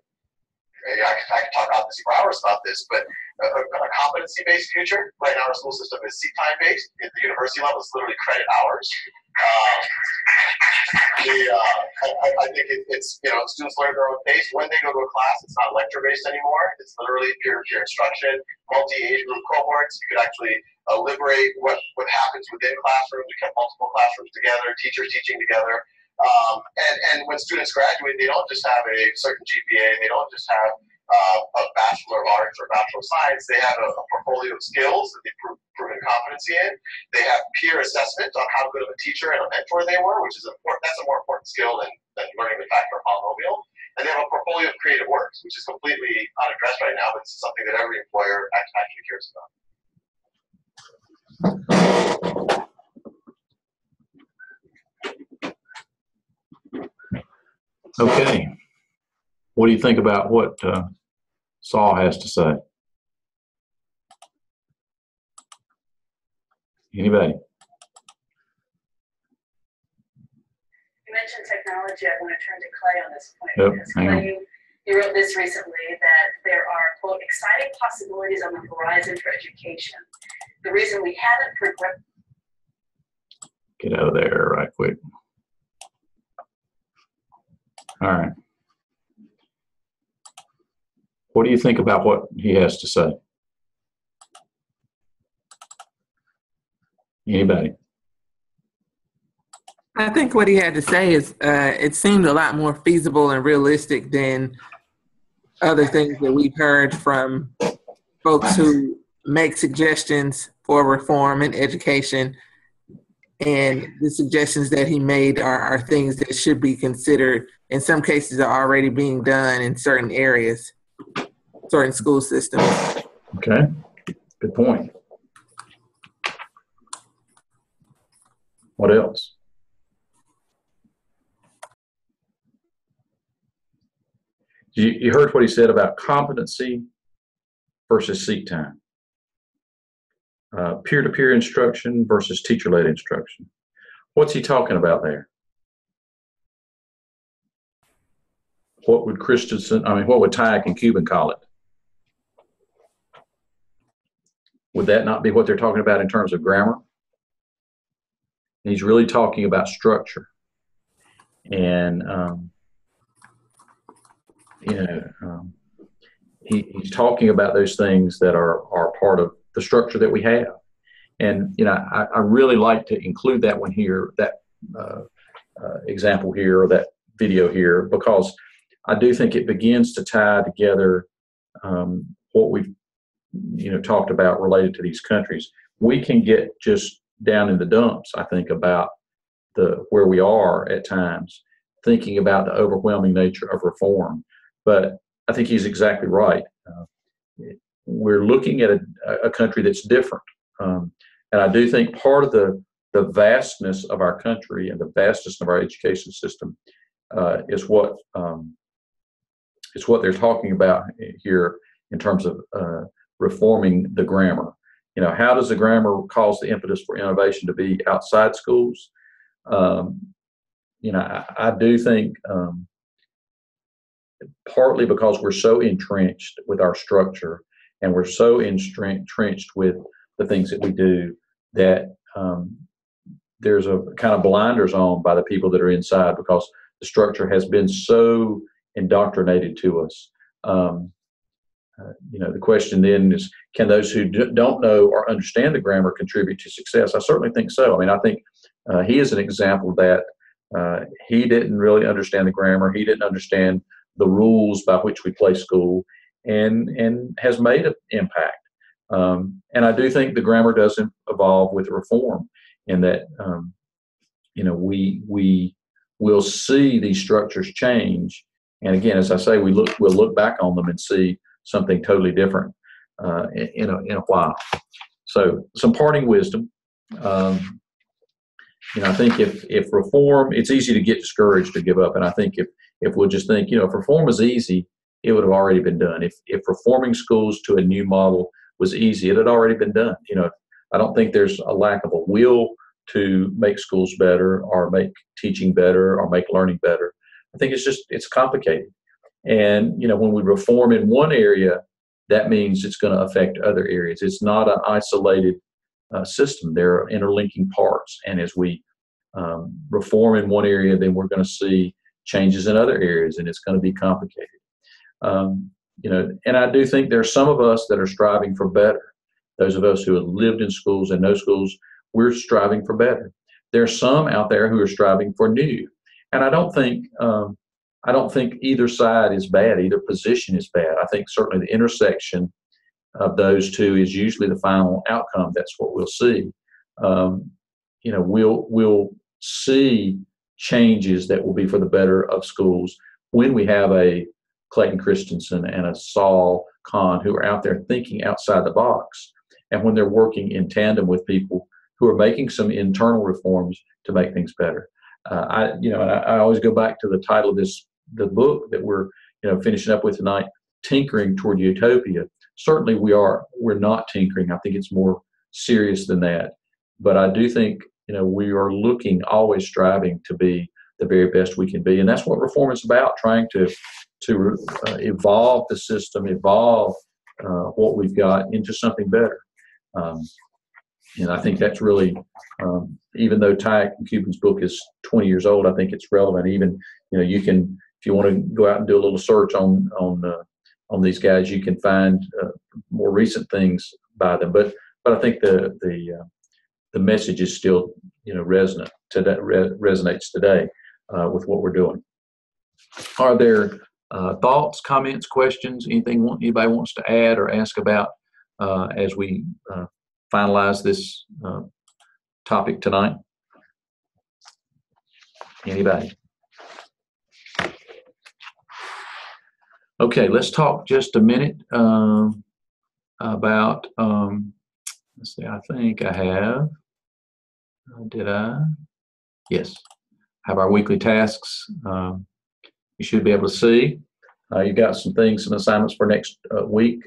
I could talk obviously for hours about this, but a competency-based future. Right now our school system is seat time-based. At the university level, it's literally credit hours. I think it's, students learn at their own pace. When they go to a class, it's not lecture-based anymore. It's literally peer-to-peer instruction, multi-age group cohorts. You could actually liberate what happens within classrooms. We have multiple classrooms together, teachers teaching together. And when students graduate, they don't just have a certain GPA. They don't just have a Bachelor of Arts or Bachelor of Science. They have a portfolio of skills that they've proven competency in. They have peer assessment on how good of a teacher and a mentor they were, which is important. That's a more important skill than learning the factor of polynomial. And they have a portfolio of creative works, which is completely unaddressed right now, but it's something that every employer actually cares about. Okay. What do you think about what Saul has to say? Anybody? You mentioned technology. I want to turn to Clay on this point, because Clay, you wrote this recently, that there are, quote, exciting possibilities on the horizon for education. The reason we haven't progressed. Get out of there right quick. All right. What do you think about what he has to say? Anybody? I think what he had to say is it seemed a lot more feasible and realistic than other things that we've heard from folks who make suggestions for reform in education. And the suggestions that he made are things that should be considered. In some cases are already being done in certain areas, certain school systems. Okay, good point. What else? You heard what he said about competency versus seat time. Peer-to-peer instruction versus teacher-led instruction. What's he talking about there? What would what would Tyack and Cuban call it? Would that not be what they're talking about in terms of grammar? He's really talking about structure. And, he's talking about those things that are part of the structure that we have. And, I really like to include that one here, that example here, or that video here, because I do think it begins to tie together what we've, talked about related to these countries. We can get just down in the dumps, I think, about where we are at times, thinking about the overwhelming nature of reform. But I think he's exactly right. We're looking at a country that's different. And I do think part of the vastness of our country and the vastness of our education system is what they're talking about here in terms of reforming the grammar. How does the grammar cause the impetus for innovation to be outside schools? I do think partly because we're so entrenched with our structure and we're so entrenched with the things that we do that there's a kind of blinders on by the people that are inside, because the structure has been so indoctrinated to us. The question then is, can those who don't know or understand the grammar contribute to success? I certainly think so. I think he is an example that he didn't really understand the grammar. He didn't understand the rules by which we play school, and has made an impact. And I do think the grammar does evolve with reform, in that we will see these structures change. And again, as I say, we'll look back on them and see something totally different in a while. So some parting wisdom. I think if reform, it's easy to get discouraged or give up. And I think if we'll just think, if reform is easy, it would have already been done. If reforming schools to a new model was easy, it had already been done. I don't think there's a lack of a will to make schools better, or make teaching better, or make learning better. I think it's complicated. And, when we reform in one area, that means it's going to affect other areas. It's not an isolated system. There are interlinking parts. And as we reform in one area, then we're going to see changes in other areas, and it's going to be complicated. And I do think there's some of us that are striving for better. Those of us who have lived in schools and know schools, we're striving for better. There's some out there who are striving for new, and I don't think either side is bad. Either position is bad. I think certainly the intersection of those two is usually the final outcome. That's what we'll see. We'll see changes that will be for the better of schools when we have a Clayton Christensen and a Saul Kahn who are out there thinking outside the box, and when they're working in tandem with people who are making some internal reforms to make things better. I always go back to the title of the book that we're finishing up with tonight, Tinkering Toward Utopia. Certainly we're not tinkering. I think it's more serious than that. But I do think we are always striving to be the very best we can be, and that's what reform is about: trying to evolve the system, evolve what we've got into something better. And I think that's really, even though Ty Cuban's book is 20 years old, I think it's relevant. Even you can, if you want to go out and do a little search on these guys, you can find more recent things by them. But I think the message is still resonates today with what we're doing. Are there thoughts, comments, questions, anything anybody wants to add or ask about as we finalize this topic tonight? Anybody? Okay, let's talk just a minute about, let's see, I think I have, did I? Yes, have our weekly tasks. You should be able to see. You've got some assignments for next week.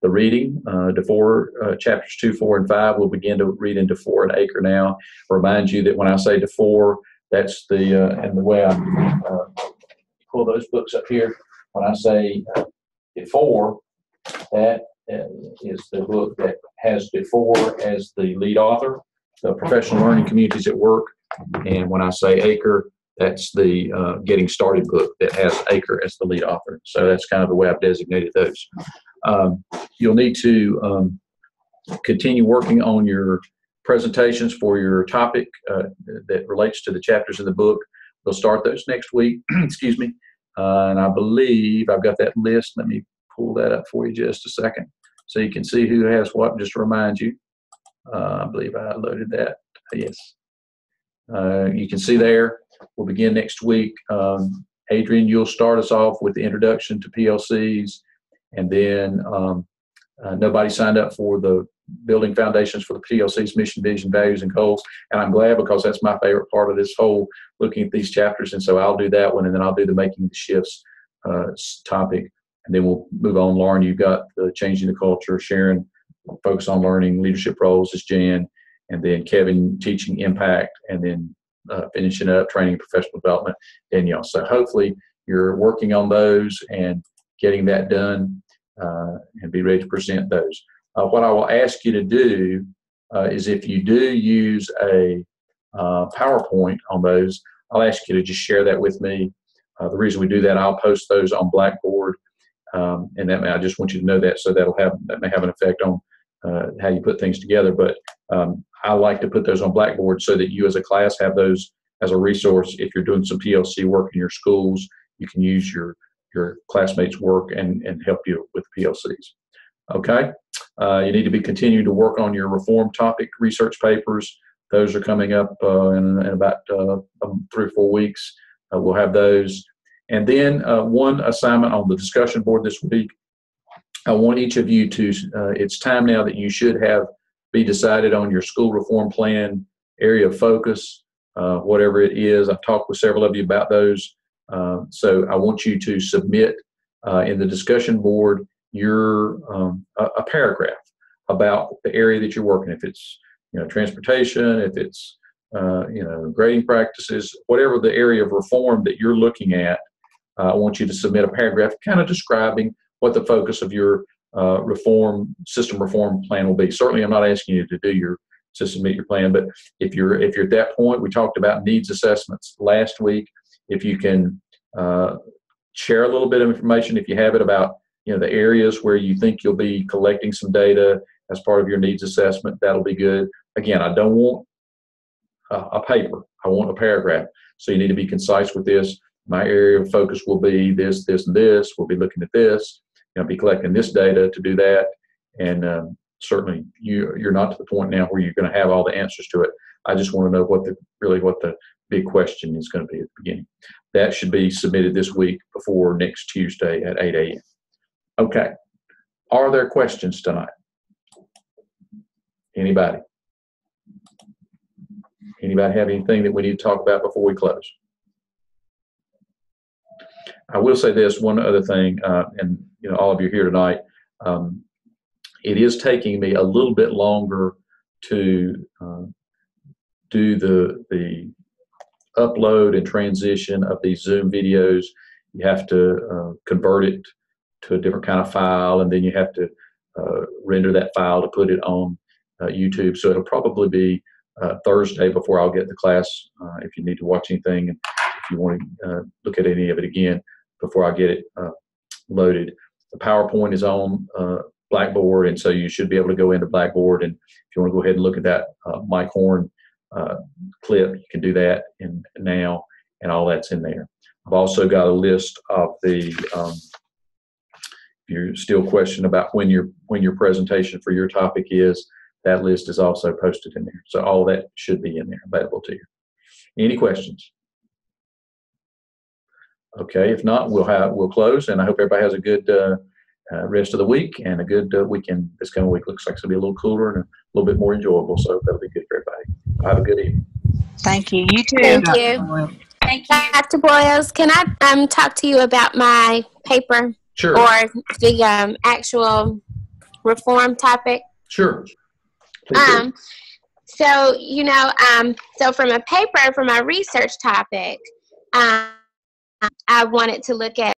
The reading, chapters 2, 4, and 5. We'll begin to read into DeFore and Acre now. Remind you that when I say DeFore, that's and the way I pull those books up here. When I say DeFore, that is the book that has DeFore as the lead author, the Professional Learning Communities at Work. And when I say Acre, that's the Getting Started book that has Acre as the lead author. So that's kind of the way I've designated those. You'll need to continue working on your presentations for your topic that relates to the chapters in the book. We'll start those next week. Excuse me. And I believe I've got that list. Let me pull that up for you just a second so you can see who has what. Just to remind you, I believe I loaded that. Yes. You can see there. We'll begin next week. Adrian, you'll start us off with the introduction to PLCs, and then nobody signed up for the building foundations for the PLC's mission, vision, values, and goals. And I'm glad, because that's my favorite part of this whole looking at these chapters. And so I'll do that one, and then I'll do the making the shifts topic, and then we'll move on. Lauren, you've got the changing the culture. Sharon, focus on learning leadership roles is Jan, and then Kevin, teaching impact, and then finishing up training and professional development, Danielle. So hopefully you're working on those and getting that done and be ready to present those. What I will ask you to do is, if you do use a PowerPoint on those, I'll ask you to just share that with me. The reason we do that, I'll post those on Blackboard, and I just want you to know that, so that may have an effect on how you put things together. But I like to put those on Blackboard so that you as a class have those as a resource. If you're doing some PLC work in your schools, you can use your classmates' work and help you with PLCs. Okay? You need to be continuing to work on your reform topic research papers. Those are coming up in about 3 or 4 weeks. We'll have those. And then one assignment on the discussion board this week. I want each of you to, it's time now that you should be decided on your school reform plan, area of focus, whatever it is. I've talked with several of you about those. So I want you to submit in the discussion board a paragraph about the area that you're working. If it's transportation, if it's grading practices, whatever the area of reform that you're looking at, I want you to submit a paragraph kind of describing what the focus of your system reform plan will be. Certainly, I'm not asking you to do your to submit your plan. But if you're at that point, we talked about needs assessments last week. If you can share a little bit of information, if you have it, about the areas where you think you'll be collecting some data as part of your needs assessment, that'll be good. Again, I don't want a paper. I want a paragraph. So you need to be concise with this. My area of focus will be this, this, and this. We'll be looking at this. Be collecting this data to do that. And certainly, you're not to the point now where you're going to have all the answers to it. I just want to know what the big question is going to be at the beginning. That should be submitted this week before next Tuesday at 8 a.m. Okay. Are there questions tonight? Anybody? Anybody have anything that we need to talk about before we close? I will say this one other thing, and all of you here tonight. It is taking me a little bit longer to do the upload and transition of these Zoom videos. You have to convert it to a different kind of file, and then you have to render that file to put it on YouTube. So it'll probably be Thursday before I'll get the class. If you need to watch anything, and if you want to look at any of it again before I get it loaded. The PowerPoint is on Blackboard, and so you should be able to go into Blackboard. And if you want to go ahead and look at that Mike Horn clip, you can do that now, and all that's in there. I've also got a list of the, if you're still questioning about when your presentation for your topic is, that list is also posted in there. So all that should be in there, available to you. Any questions? Okay, if not, we'll close, and I hope everybody has a good rest of the week and a good weekend. This coming week looks like it's going to be a little cooler and a little bit more enjoyable, so that'll be good for everybody. Have a good evening. Thank you. You too. Thank you. Thank you. Dr. Boyles, can I talk to you about my paper? Sure. Or the actual reform topic? Sure. Please do. So, so from a paper, for my research topic, I wanted to look at